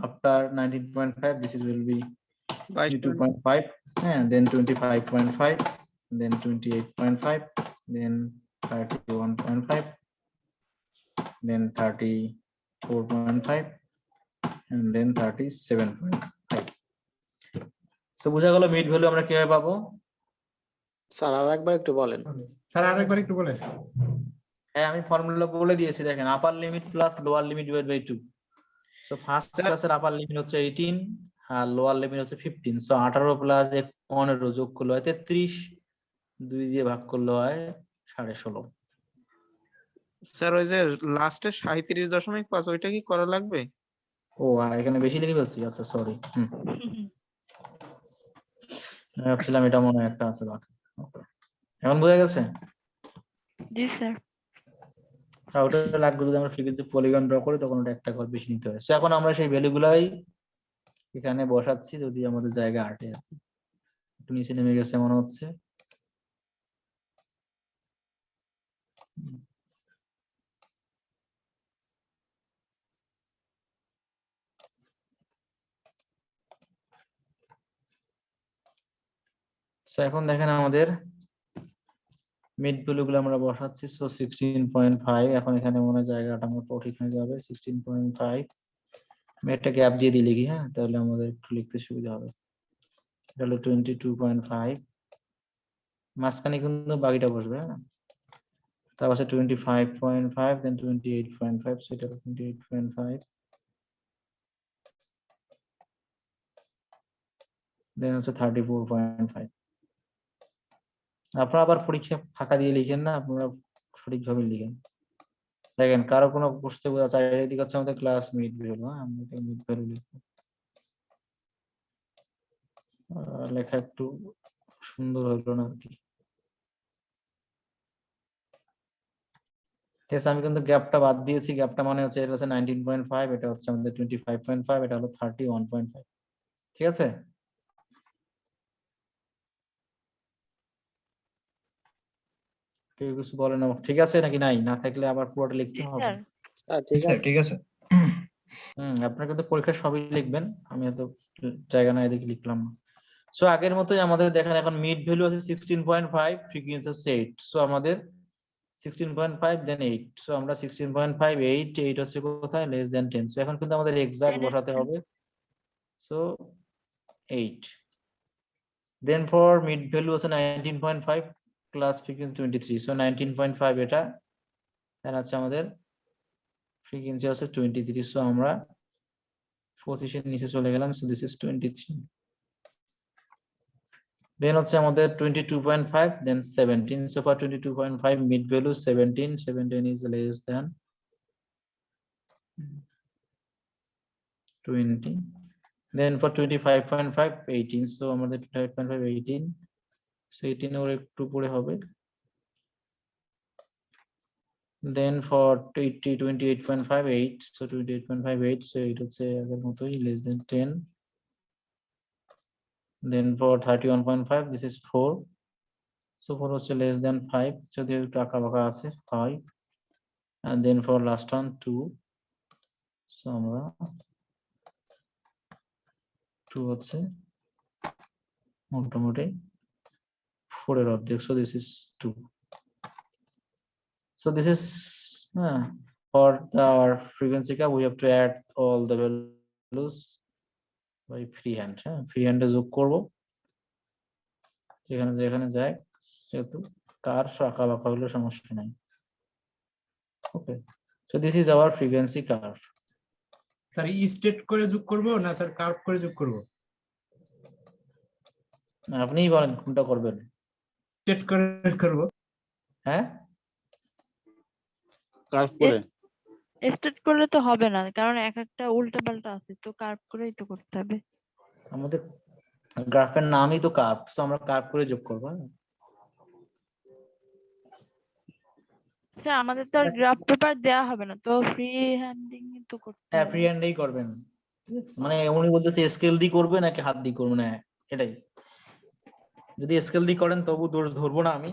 after 19.5 this is will be 22.5, and then 25.5, then 28.5, then 31.5, then 34.5, and then 37.5. So বুঝা গেল মিড ভ্যালু আমরা কিভাবে পাবো? স্যার আর একবার একটু বলেন। স্যার আরেকবার একটু বলেন। হ্যাঁ, আমি ফর্মুলা বলে দিয়েছি, দেখেন upper limit plus lower limit divide by 2। So first ক্লাসের আপার লিমিট হচ্ছে 18 আর লোয়ার লিমিট হচ্ছে 15। সো 18 প্লাস 15 যোগ করলে হয় 33, 2 দিয়ে ভাগ করলে হয় 16.5। স্যার ওই যে লাস্টে 37.5 ওইটা কি করা লাগবে? ও এখানে বেশি লিখে ফেলছি, আচ্ছা সরি। ভাবছিলাম এটা মনে হয় একটা আছে বাকি। এখন বোঝা গেছে? জি স্যার। ওটা লাগবে যদি আমরা ফ্রিকোয়েন্সি পলিগন ড্র করি, তখন ওটা একটা ঘর বেশি নিতে হয়। সো এখন আমরা সেই ভ্যালুগুলাই এখানে বসাচ্ছি, যদি আমাদের জায়গা আটে আর কি। একটু নিচে নেমে গেছে মনে হচ্ছে। সো এখন দেখেন আমাদের মিড ভ্যালু গুলো আমরা বসাচ্ছি। সো 16.5, এখন এখানে মনে হয় জায়গাটা আমার ঠিক হয়ে যাবে। 16.5 আমি একটা গ্যাপ দিয়ে দিই লিখি, হ্যাঁ, তাহলে আমাদের একটু লিখতে সুবিধা হবে। এটা হলো 22.5, মাঝখানে কিন্তু বাকিটা বসবে, হ্যাঁ। তারপর আছে 25.5, দেন 28.5, সেটা 28.5, দেন হচ্ছে 34.5। আপনারা আবার পরীক্ষা ফাঁকা দিয়ে লিখেন না, আপনারা সঠিকভাবে লিখেন। দেখেন কারো কোনো বুঝতে বোঝা যায়, এদিকে হচ্ছে আমাদের ক্লাস মিড ভ্যালু, হ্যাঁ, আমরা এটা মিড ভ্যালু লিখবো। লেখা একটু সুন্দর হলো না আর কি। ঠিক আছে, আমি কিন্তু গ্যাপটা বাদ দিয়েছি। গ্যাপটা মানে হচ্ছে এটা হচ্ছে 19.5, এটা হচ্ছে আমাদের 25.5, এটা হলো 31.5। ঠিক আছে, কেউ কিছু বলে না? ঠিক আছে নাকি নাই? না থাকলে আবার পুরোটা লিখতে হবে। স্যার স্যার ঠিক আছে। ঠিক আছে। আপনারা কিন্তু পরীক্ষা সবই লিখবেন, আমি এত জায়গা না এদিকে লিখলাম না। সো আগের মতোই আমাদের দেখেন এখন মিড ভ্যালু আছে 16.5, ফ্রিকোয়েন্সি হচ্ছে 8। সো আমাদের 16.5 দেন 8, সো আমরা 16.5 8 হচ্ছে কোথায়? Less than 10। সো এখন কিন্তু আমাদের এক্সাক্ট 10 বসাতে হবে। So 8, then for mid value হচ্ছে 19.5 ক্লাস ফ্রিকোয়েন্সি 23, সো 19.5 এটা, দেন হচ্ছে আমাদের ফ্রিকোয়েন্সি হচ্ছে 23। সো আমরা 25 এর নিচে চলে গেলাম। So this is 23। দেন হচ্ছে আমাদের 22.5, দেন 17। So for 22.5 mid value 17, 17 is less than 20, then for 25.5 18। So আমাদের 25.5 18, সো 18 ওর একটু পরে হবে। then for 28.5 8, so 28.5 8, so it হচ্ছে আগের মতোই less than 10, then for 31.5 this is 4, so 4 হচ্ছে less than 5, যদি একটু আঁকা বাঁকা আছে 5, and then for last one 2, so আমরা 2 হচ্ছে মোটামুটি 4 এর অর্ধেক, so this is 2. So this is for our frequency curve we have to add all the values by freehand, হ্যাঁ, ফ্রি হ্যান্ডে যোগ করব যেখানে যেখানে যায়, যেহেতু কার আঁকা বাঁকা হলে সমস্যা নাই। ওকে, so this is our frequency curve. Sir straight করে যোগ করব না স্যার কার্ভ করে যোগ করব? আপনিই বলেন কোনটা করবেন। স্ট্রেট করে করব। হ্যাঁ কার্ভ করে স্ট্রেট করলে তো হবে না, কারণ এক একটা উল্টা পাল্টা আছে, তো কার্ভ করেই তো করতে হবে। আমাদের গ্রাফের নামই তো কার্ভ, তো আমরা কার্ভ করে যোগ করবো। স্যার আমাদের তো আর গ্রাফ পেপার দেওয়া হবে না, তো ফ্রি হ্যান্ডিং তো করতে হ্যাঁ হবে। ফ্রি হ্যান্ডেই করবেন, ঠিক আছে? মানে উনি বলতেছে স্কেল দিয়ে করবে নাকি হাত দিয়ে করবে, না এটাই। যদি স্কেল দিয়ে করেন তবু দোষ ধরবো না আমি,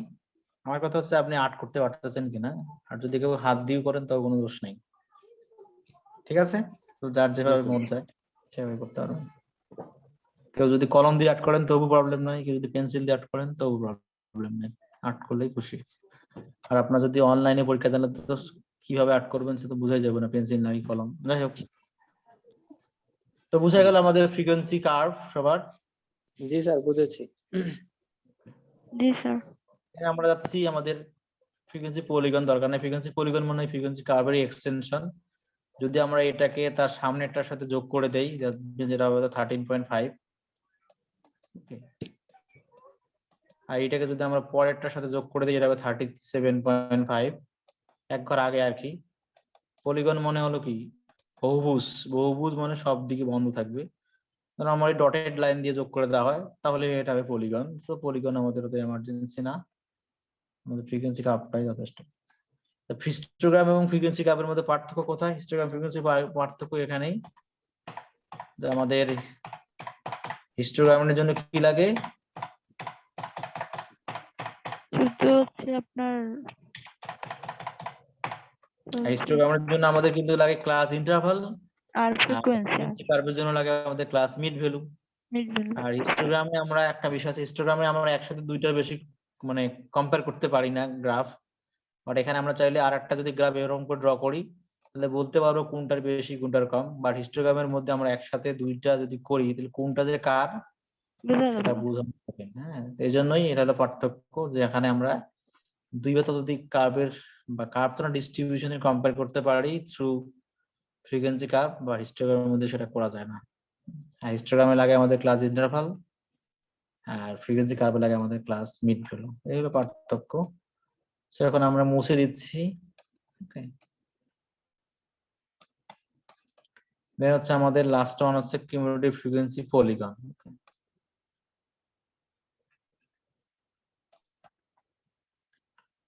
আমার কথা হচ্ছে আপনি আর্ট করতে পারতেছেন কিনা। আর যদি কেউ হাত দিয়ে করেন তবে কোনো দোষ নেই, ঠিক আছে? তো যার যেভাবে মন চায় সেভাবে করতে পারবেন। কেউ যদি কলম দিয়ে আর্ট করেন তবু প্রবলেম নাই, কেউ যদি পেন্সিল দিয়ে আর্ট করেন তবু প্রবলেম নেই, আর্ট করলেই খুশি। আর আপনার যদি অনলাইনে পরীক্ষা দেন তো কিভাবে আর্ট করবেন সে তো বুঝাই যাবে না, পেন্সিল নাকি কলম। যাই হোক, তো বুঝা গেল আমাদের ফ্রিকোয়েন্সি কার্ভ সবার। জি স্যার বুঝেছি। জি স্যার। আমরা যাচ্ছি আমাদের ফ্রিকোয়েন্সি পলিগন, দরকার নেই ফ্রিকোয়েন্সি পলিগন মানে ফ্রিকোয়েন্সি কার্ভের এক্সটেনশন। যদি আমরা এটাকে তার সামনেরটার সাথে যোগ করে দেই, যেটা হবে 13.5, আর এটাকে যদি আমরা পরেরটার সাথে যোগ করে দিই যেটা হবে 37.5, এক ঘর আগে আর কি। পলিগন মনে হলো কি বহুভুজ, বহুভুজ মানে সব দিকে বন্ধ থাকবে। ধরো আমার ডটেড লাইন দিয়ে যোগ করে দেওয়া হয় তাহলে এটা হবে পলিগন। তো পলিগন আমাদের তো এমার্জেন্সি না, আমাদের ফ্রিকোয়েন্সি কার্ভটাই যথেষ্ট। হিস্টোগ্রাম এবং ফ্রিকোয়েন্সি কার্ভের মধ্যে পার্থক্য কোথায়? হিস্টোগ্রাম ফ্রিকোয়েন্সি পার্থক্য এখানেই, আমাদের হিস্টোগ্রামের জন্য কি লাগে? শুধু হচ্ছে আপনার হিস্টোগ্রামের জন্য আমাদের কিন্তু লাগে ক্লাস ইন্টারভাল, আর আর ফ্রিকোয়েন্সি ফ্রিকোয়েন্সি কার্ভের জন্য লাগে আমাদের class mid value. Mid value. আর হিস্টোগ্রামে আমরা একটা বিষয় আছে, হিস্টোগ্রামে আমরা একসাথে দুইটার বেশি মানে কম্পেয়ার করতে পারি না গ্রাফ। বাট এখানে আমরা চাইলে আর একটা যদি গ্রাফ এরকম করে ড্র করি তাহলে বলতে পারবো কোনটার বেশি কোনটার কম। বাট হিস্টোগ্রামের মধ্যে আমরা একসাথে দুইটা যদি করি তাহলে কোনটা যে কার বোঝা সেটা যাবে। বোঝানো যাবে না। হ্যাঁ, এই জন্যই এটা হলো পার্থক্য, যে এখানে আমরা দুই বা ততোধিক কার্ভের বা কার্ভ তো না ডিস্ট্রিবিউশনের কম্পেয়ার করতে পারি থ্রু ফ্রিকোয়েন্সি কার্ভ, বা হিস্টোগ্রামের মধ্যে সেটা করা যায় না। আর হিস্টোগ্রামে লাগে আমাদের ক্লাস ইন্টারভাল, আর ফ্রিকোয়েন্সি কার্ভে লাগে আমাদের ক্লাস মিড ভ্যালু। এই হলো পার্থক্য। সো এখন আমরা মুছে দিচ্ছি। ওকে, দেন হচ্ছে আমাদের লাস্ট ওয়ান হচ্ছে cumulative frequency polygon.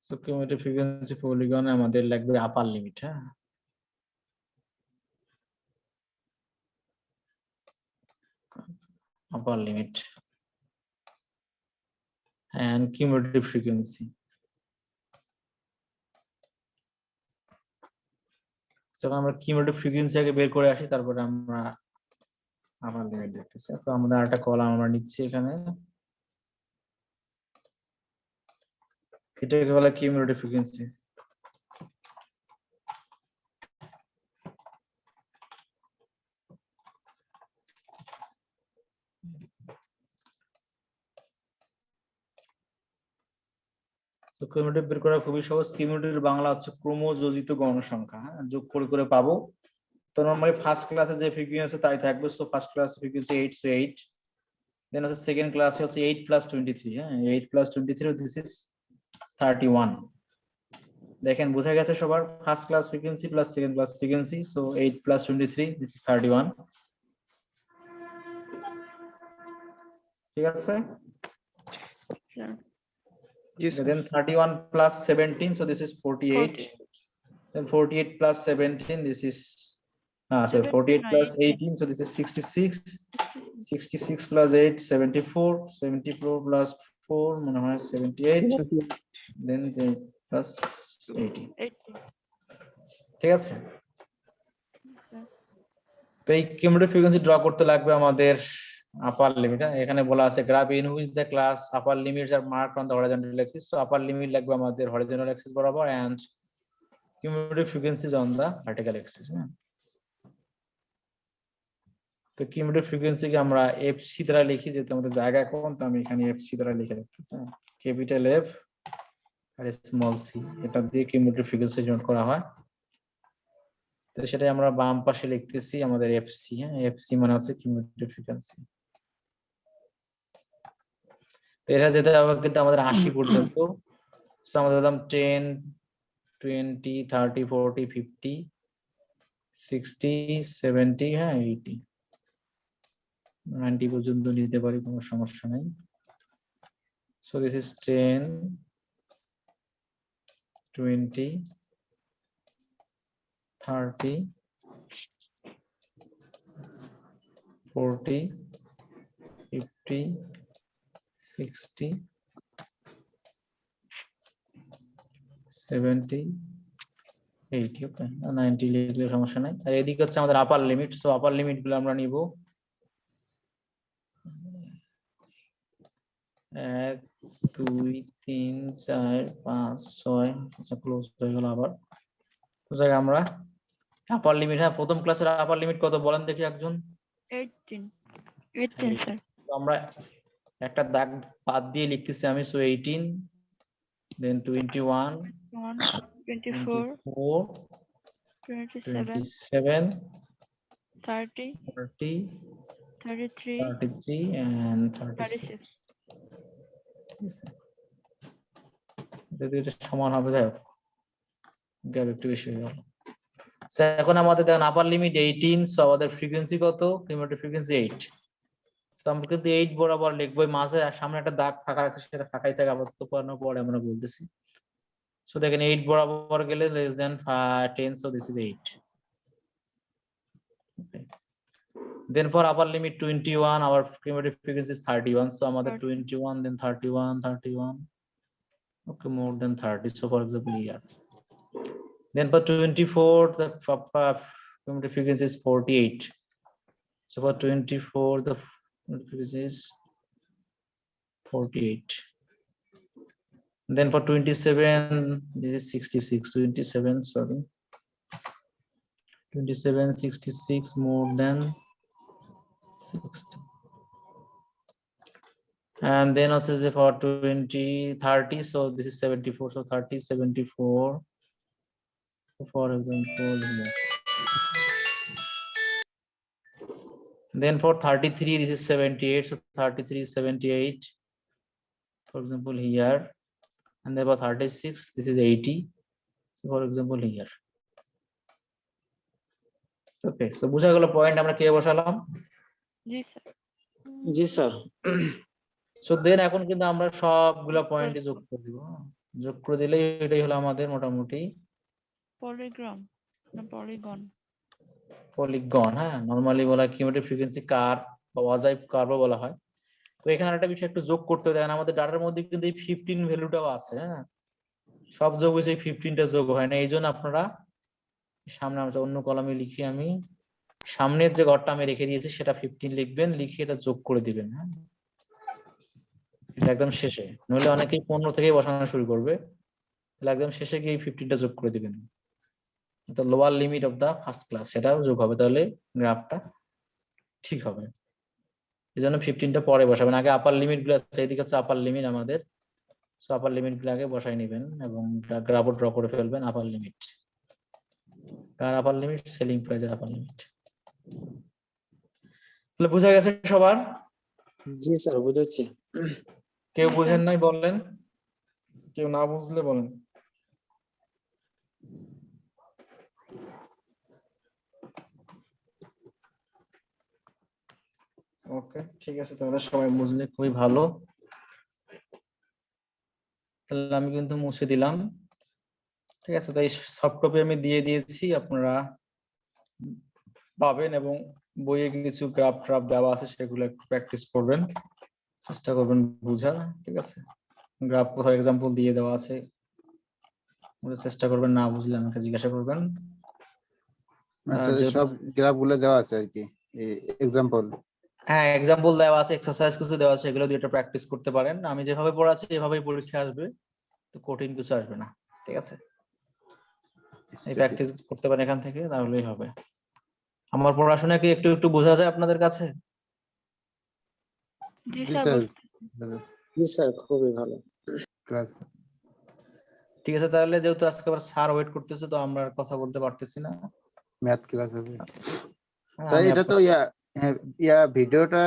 So cumulative frequency পলিগনে আমাদের লাগবে আপার লিমিট। হ্যাঁ, upper limit and cumulative frequency. যখন আমরা cumulative frequency আগে বের করে আসি তারপরে আমরা upper limit দেখতেছি। তো আমাদের আরেকটা কলাম আমরা নিচ্ছি এখানে, এটাকে বলা cumulative frequency। তো কিউমুলেটিভ বের করা খুবই সহজ। কিউমুলেটিভ বাংলা হচ্ছে ক্রমযোজিত গণসংখ্যা। হ্যাঁ, যোগ করে করে পাবো। তো নরমালি ফার্স্ট ক্লাসে যে ফ্রিকোয়েন্সি তাই থাকবে। So first class frequency 8, so 8। দেন হচ্ছে সেকেন্ড ক্লাসে হচ্ছে 8 + 23। হ্যাঁ, 8 + 23, দিস ইজ 31। দেখেন বোঝা গেছে সবার, first class frequency plus second class frequency. So 8 + 23, this is 31। ঠিক আছে? জি sir. Then 31 + 17, so this is 48. Then 48 + 17, this is sorry, 48 + 18, so this is 66. 66 + 8, 74. 74 + 4 মনে হয় 78, then plus 80। ঠিক আছে? তো এই কিউমুলেটিভ ফ্রিকোয়েন্সি ড্র করতে লাগবে আমাদের আপার লিমিট। এখানে বলা আছে graph in which the class upper limits are marked on the horizontal axis. So upper limit লাগবে আমাদের হরিজন্টাল অ্যাক্সিস বরাবর and cumulative frequencies on the vertical axis. তো কিউমুলেটিভ ফ্রিকোয়েন্সি কে আমরা এফসি দ্বারা লিখি, যেহেতু আমাদের জায়গা কম তো আমি এখানে এফসি দ্বারা লিখে রাখতেছি। Capital F R small C, এটা দিয়ে কিউমুলেটিভ ফ্রিকোয়েন্সি নোট করা হয়। তো সেটাই আমরা বাম পাশে লিখতেছি আমাদের এফসি। হ্যাঁ, এফসি মানে হচ্ছে কিউমুলেটিভ ফ্রিকোয়েন্সি। তো এটা যেতে হবে কিন্তু আমাদের 80 পর্যন্ত। So আমাদের দিলাম 10 20 30 40 50 60 70 হ্যাঁ 80 90 পর্যন্ত নিতে পারি, কোনো সমস্যা নাই। So this is 10 20 30 40 50 60 70 80 ওকে 90 লিখলে সমস্যা নাই। আর এদিকে হচ্ছে আমাদের আপার লিমিট। সো আপার লিমিট গুলো আমরা নিব 1 2 3 4 5 6 আচ্ছা ক্লোজ হয়ে গেল আবার। তো জায়গা আমরা আপার লিমিট, হ্যাঁ প্রথম ক্লাসের আপার লিমিট কত বলেন দেখি একজন। 18 18 স্যার। তো আমরা একটা দাগ বাদ দিয়ে লিখতেছি আমি। সো 18 দেন 21 24 24 27 27 30 30 33 33 and 36 যদি এটা সমান হবে, যাই হোক গ্যাপ একটু বেশি হয়ে গেল। সো এখন আমাদের দেখেন আপার লিমিট 18, সো আমাদের ফ্রিকোয়েন্সি কত, কিউমুলেটিভ ফ্রিকোয়েন্সি 8। সো আমরা কিন্তু 8 বরাবর লিখবো, মাঝে আর সামনে একটা দাগ ফাঁকা আছে, সেটা ফাঁকাই থাকে আপাতত, পরে আমরা বলতেছি। সো দেখেন 8 বরাবর গেলে less than 10, so this is 8. Okay. Then for upper limit 21, our cumulative frequency is 31, so আমাদের 21 then 31 31 okay more than 30, so for example here. Then for 24 the cumulative frequency is 48, so for 24 the frequency is 48. Then for 27 this is 66, 27 sorry 27 66 more than 60. And then also say for 20 30, so this is 74, so 30 74 for example here. Then for 33 this is 78, so 33 78 for example here. And then for 36 this is 80, so for example here. Okay, so বুঝা গেল পয়েন্ট আমরা কে বসালাম। জি স্যার। জি স্যার। সো দেন এখন কিন্তু আমরা সবগুলা পয়েন্টে যোগ করে দিব, যোগ করে দিলেই এটাই হলো আমাদের মোটামুটি পলিগ্রাম না পলিগন। পলিগন, হ্যাঁ নরমালি বলা হয় কিউমুলেটিভ ফ্রিকোয়েন্সি কার্ভ বা ওয়াজাইভ কার্ভও বলা হয়। তো এখানে একটা বিষয় একটু যোগ করতে দেন, আমাদের ডাটার মধ্যে কিন্তু এই 15 ভ্যালুটাও আছে, হ্যাঁ সব যোগ হয়েছে 15টা যোগ হয় না, এই জন্য আপনারা সামনে আমরা অন্য কলামে লিখি, আমি সামনের যে ঘরটা আমি রেখে দিয়েছি সেটা 15 লিখবেন, লিখে এটা যোগ করে দিবেন, হ্যাঁ একদম শেষে, নইলে অনেকেই 15 থেকে বসানো শুরু করবে, তাহলে একদম শেষে গিয়ে 15টা যোগ করে দিবেন, তো lower limit of the first class সেটাও যোগ হবে, তাহলে গ্রাফটা ঠিক হবে। এই জন্য 15টা পরে বসাবেন, আগে আপার লিমিট গুলো আছে, এইদিকে হচ্ছে আপার লিমিট আমাদের, সো আপার লিমিট গুলো আগে বসাই নেবেন এবং গ্রাফও ড্র করে ফেলবেন। আপার লিমিট কার আপার লিমিট, সেলিং প্রাইসের আপার লিমিট। তাহলে বুঝা গেছে সবার? জি স্যার বুঝেছি। কেউ বুঝেন নাই বললেন, কেউ না বুঝলে বলেন। ওকে ঠিক আছে, তাহলে সবাই বুঝলে খুবই ভালো। তাহলে আমি কিন্তু মুছে দিলাম, ঠিক আছে। তাই সফট কপি আমি দিয়ে দিয়েছি, আপনারা পাবেন এবং বইয়ে কিছু গ্রাফ ট্রাফ দেওয়া আছে, সেগুলো একটু প্র্যাকটিস করবেন, চেষ্টা করবেন বুঝার, ঠিক আছে। গ্রাফ কোথাও এক্সাম্পল দিয়ে দেওয়া আছে, চেষ্টা করবেন, না বুঝলে আমাকে জিজ্ঞাসা করবেন। আচ্ছা সব গ্রাফ গুলো দেওয়া আছে আর কি, এক্সাম্পল। হ্যাঁ এক্সাম্পল দেওয়া আছে, এক্সারসাইজ কিছু দেওয়া আছে, এগুলো দিয়ে একটা প্র্যাকটিস করতে পারেন। আমি যেভাবে পড়াচ্ছি এভাবেই পরীক্ষা আসবে, তো কঠিন কিছু আসবে না, ঠিক আছে। এই প্র্যাকটিস করতে পারেন এখান থেকে, তাহলেই হবে। আমার পড়াশোনা কি একটু একটু বোঝা যায় আপনাদের কাছে? জি জি স্যার। স্যার, জি স্যার খুবই ভালো ক্লাস। ঠিক আছে, তাহলে যেহেতু আজকে আবার স্যার ওয়েট করতেছে, তো আমরা আর কথা বলতে পারতেছি না। ম্যাথ ক্লাস হবে হ্যাঁ, স্যার। আমি এটা তো ইয়া ভিডিওটা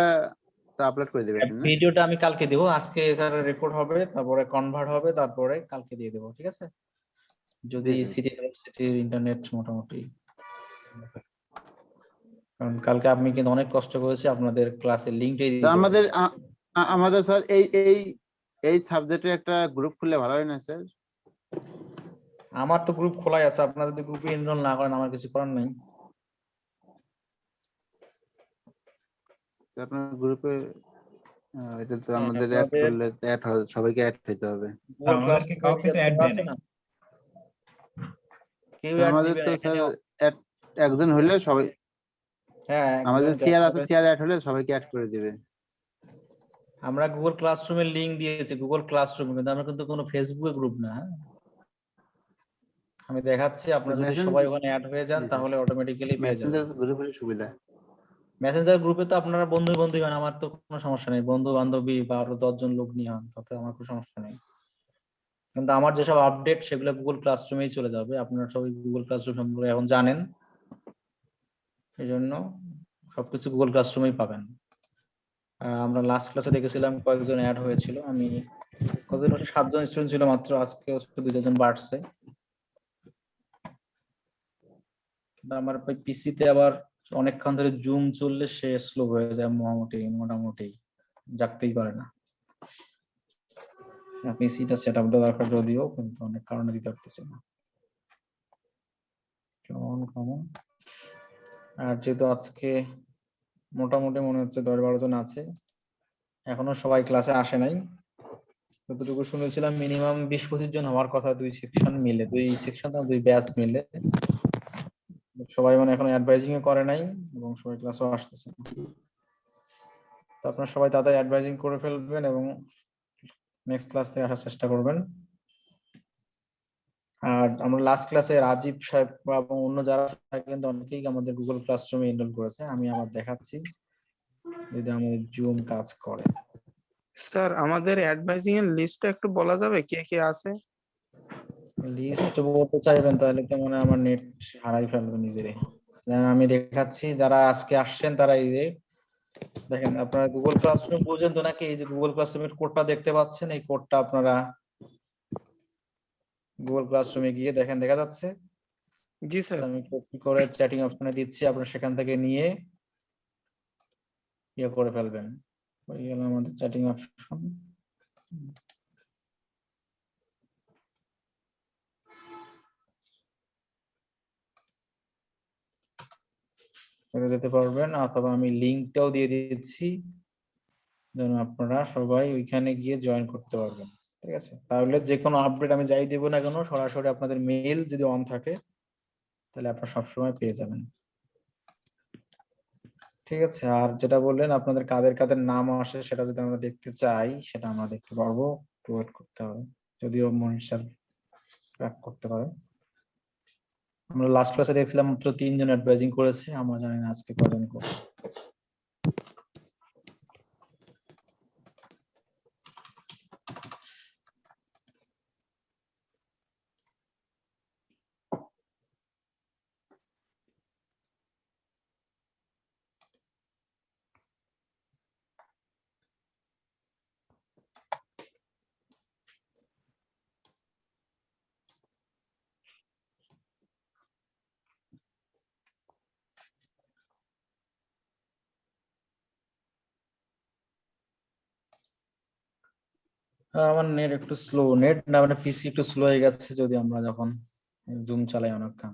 তো আপলোড করে দিবেন না? ভিডিওটা আমি কালকে দিব, আজকে এখানে রেকর্ড হবে, তারপরে কনভার্ট হবে, তারপরে কালকে দিয়ে দেবো, ঠিক আছে? যদি জি, স্যার। সিটির ইন্টারনেট মোটামুটি, কারণ কালকে আমি কিন্তু অনেক কষ্ট করেছি আপনাদের ক্লাসের লিঙ্কটাই দিয়ে স্যার দেবো। আমাদের স্যার এই সাবজেক্টে একটা গ্রুপ খুললে ভালো হয় না স্যার? আমার তো গ্রুপ খোলাই আছে, আপনারা যদি গ্রুপে এনরোল না করেন আমার কিছু করার নাই। আপনার গ্রুপে এটা তো হ্যাঁ, আমাদের অ্যাড আপনাদের করলে সবাইকে অ্যাড হইতে হবে। গুগল আমাদেরকে ক্লাসরুমে কাউকে তো অ্যাড দেয় আছে নাই। না, কেউ স্যার, অ্যাড আমাদের দিবে তো না স্যার এখানে। একজন হইলে সবাই, হ্যাঁ, আমাদের একজন join সিআর আছে, করবেন। সিআর অ্যাড হলে সবাইকে অ্যাড করে দিবে। আমরা গুগল ক্লাসরুমের লিংক দিয়েছি, গুগল ক্লাসরুম, কিন্তু আমরা কিন্তু কোনো ফেসবুকে গ্রুপ না, হ্যাঁ? আমি দেখাচ্ছি, আপনারা যদি সবাই ওখানে অ্যাড হয়ে যান জি, স্যার। তাহলে অটোমেটিক্যালি পেয়ে যাবেন। মেসেঞ্জার গ্রুপের সুবিধা। মেসেঞ্জার গ্রুপে তো আপনারা বন্ধু হন, আমার তো কোনো সমস্যা নেই, বন্ধু বান্ধবী বা আরো 10 জন লোক নিয়ে হন, তাতে আমার কোনো সমস্যা নেই। কিন্তু আমার যেসব আপডেট সেগুলো গুগল ক্লাসরুমেই চলে যাবে, আপনারা সবাই গুগল ক্লাসরুম সম্পর্কে এখন জানেন, এই জন্য সবকিছু গুগল ক্লাসরুমেই পাবেন। আমরা লাস্ট ক্লাসে দেখেছিলাম কয়েকজন অ্যাড হয়েছিল, আমি কতদিন হচ্ছে 7 জন স্টুডেন্ট ছিল মাত্র, আজকে 2 জন বাড়ছে। কিন্তু আমার পিসিতে আবার অনেকক্ষণ ধরে জুম চললে সে স্লো হয়ে যায়, মোটামুটি জাগতেই পারে না। পিসিটা সেট আপ দেওয়া দরকার যদিও, কিন্তু অনেক কারণে দিতে পারতেছে না। কেমন আর যেহেতু আজকে মোটামুটি মনে হচ্ছে 10-12 জন আছে, এখনো সবাই ক্লাসে আসে নাই, যতটুকু শুনেছিলাম মিনিমাম 20-25 জন হওয়ার কথা, 2 সেকশন মিলে, 2 ব্যাচ মিলে। সবাই মানে এখনো অ্যাডভাইজিং এ করে নাই এবং সবাই ক্লাসও আসতেছে না। তো আপনারা সবাই তাদের অ্যাডভাইজিং করে ফেলবেন এবং নেক্সট ক্লাস থেকে আসার চেষ্টা করবেন। আর আমরা লাস্ট ক্লাসে রাজীব সাহেব এবং অন্য যারা কিন্তু অনেকেই আমাদের গুগল ক্লাসরুমে এনরোল করেছে, আমি আবার দেখাচ্ছি যদি আমাদের জুম কাজ করে। স্যার আমাদের অ্যাডভাইজিং এর লিস্টটা একটু বলা যাবে কে কে আছে? লিস্ট বলতে চাইবেন তাহলে তো মনে হয় আমার নেট হারাই ফেলবে নিজেরই। আমি দেখাচ্ছি যারা আজকে আসছেন তারা এই যে দেখেন, আপনারা গুগল ক্লাসরুম বুঝেন তো নাকি? এই যে গুগল ক্লাসরুমের কোডটা দেখতে পাচ্ছেন, এই কোডটা আপনারা গুগল ক্লাসরুমে গিয়ে দেখেন, দেখা যাচ্ছে? জি স্যার। আমি কপি করে চ্যাটিং অপশনে দিচ্ছি, আপনারা সেখান থেকে নিয়ে ইয়ে করে ফেলবেন। ওই গেল আমাদের চ্যাটিং অপশন। যেতে পারবেন, অথবা আমি লিংকটাও দিয়ে দিচ্ছি যেন আপনারা সবাই ওইখানে গিয়ে জয়েন করতে পারবেন, ঠিক আছে? তাহলে যে কোনো আপডেট আমি যাই দেবো না কেন, সরাসরি আপনাদের মেইল যদি অন থাকে তাহলে আপনারা সবসময় পেয়ে যাবেন, ঠিক আছে? আর যেটা বললেন আপনাদের কাদের কাদের নাম আসে সেটা যদি আমরা দেখতে চাই, সেটা আমরা দেখতে পারবো, ওয়েট করতে হবে, যদিও মনির স্যার ট্র্যাক করতে পারে। আমরা লাস্ট ক্লাসে দেখছিলাম মাত্র 3 জন অ্যাডভাইজিং করেছে, আমরা জানি না আজকে কজন করবে। আমার নেট একটু স্লো, নেট না মানে পিসি একটু স্লো হয়ে গেছে, যদি আমরা যখন জুম চালাই অনেকক্ষণ।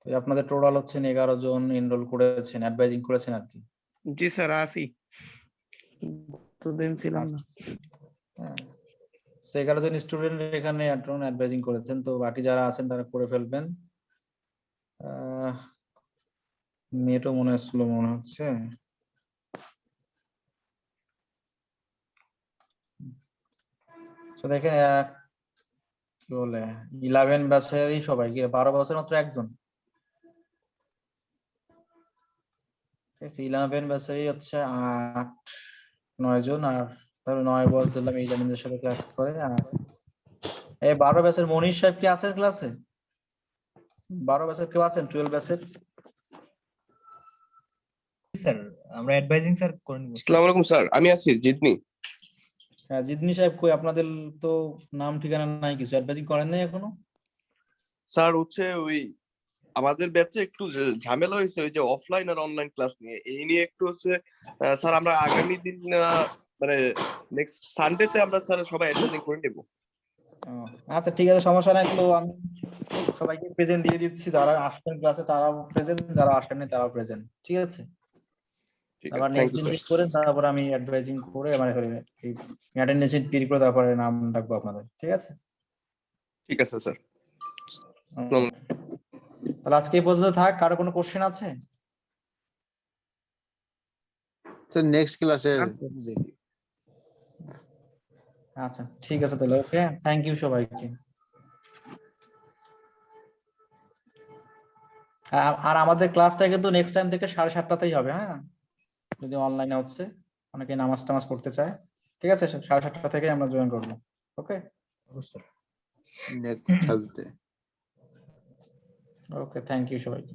তো আপনাদের টোটাল হচ্ছে 11 জন এনরোল করেছেন, অ্যাডভাইজিং করেছেন আর কি। জি স্যার আসি, দুদিন ছিলাম না। হ্যাঁ, 11 জন স্টুডেন্ট এখানে অ্যাডভাইজিং করেছেন, তো বাকি যারা আছেন তারা করে ফেলবেন। নেটও মনে হয় স্লো মনে হচ্ছে। তো দেখেন কি বলে 11 ব্যাচেরই সবাই, 12 বছর মাত্র একজন, 11 ব্যাচেরই হচ্ছে 8-9 জন, আর তাহলে 9 বছর দিলাম এই জামিনদের সাথে ক্লাস করে। আর এই 12 ব্যাচের মনির সাহেব কি আছেন ক্লাসে? 12 ব্যাচের কেউ আছেন? 12 ব্যাচের স্যার আমরা অ্যাডভাইজিং স্যার করে নিব। আসসালামু আলাইকুম স্যার, আমি আছি জিতনি। হ্যাঁ জিদনি সাহেব, কই আপনাদের তো নাম ঠিকানা নাই, কিছু অ্যাডভাইজিং করেন নাই এখনো? স্যার হচ্ছে ওই আমাদের ব্যাচে একটু ঝামেলা হয়েছে ওই যে অফলাইন আর অনলাইন ক্লাস নিয়ে, এই নিয়ে একটু হচ্ছে স্যার আমরা আগামী দিন মানে নেক্সট সানডেতে আমরা স্যার সবাই অ্যাডভাইজিং করে নেব। ও, আচ্ছা ঠিক আছে, সমস্যা নাই। তো আমি সবাইকে প্রেজেন্ট দিয়ে দিচ্ছি, যারা আসবেন ক্লাসে তারাও প্রেজেন্ট, যারা আসেননি তারাও প্রেজেন্ট, ঠিক আছে? ঠিক আবার আছে, থ্যাংক নেক্সট ইউ দিন স্যার। করেন, তারপর আমি অ্যাডভাইজিং করে মানে এই অ্যাটেন্ডেন্স শিট ক্লিয়ার করে তারপরে নাম ডাকবো আপনাদের, ঠিক আছে? ঠিক আছে স্যার। তাহলে আজকে এই পর্যন্ত থাক। কারো কোনো কোশ্চেন আছে? স্যার নেক্সট ক্লাসে দেখি। আচ্ছা ঠিক আছে তাহলে, ওকে, থ্যাংক ইউ সবাইকে। আর আমাদের ক্লাসটা কিন্তু নেক্সট টাইম থেকে 7:30তেই হবে, হ্যাঁ? যদি অনলাইনে হচ্ছে, অনেকে নামাজ টামাজ পড়তে চায়, ঠিক আছে? 7:30 থেকে আমরা জয়েন করবো, okay? Next Thursday. Okay, thank you সবাইকে।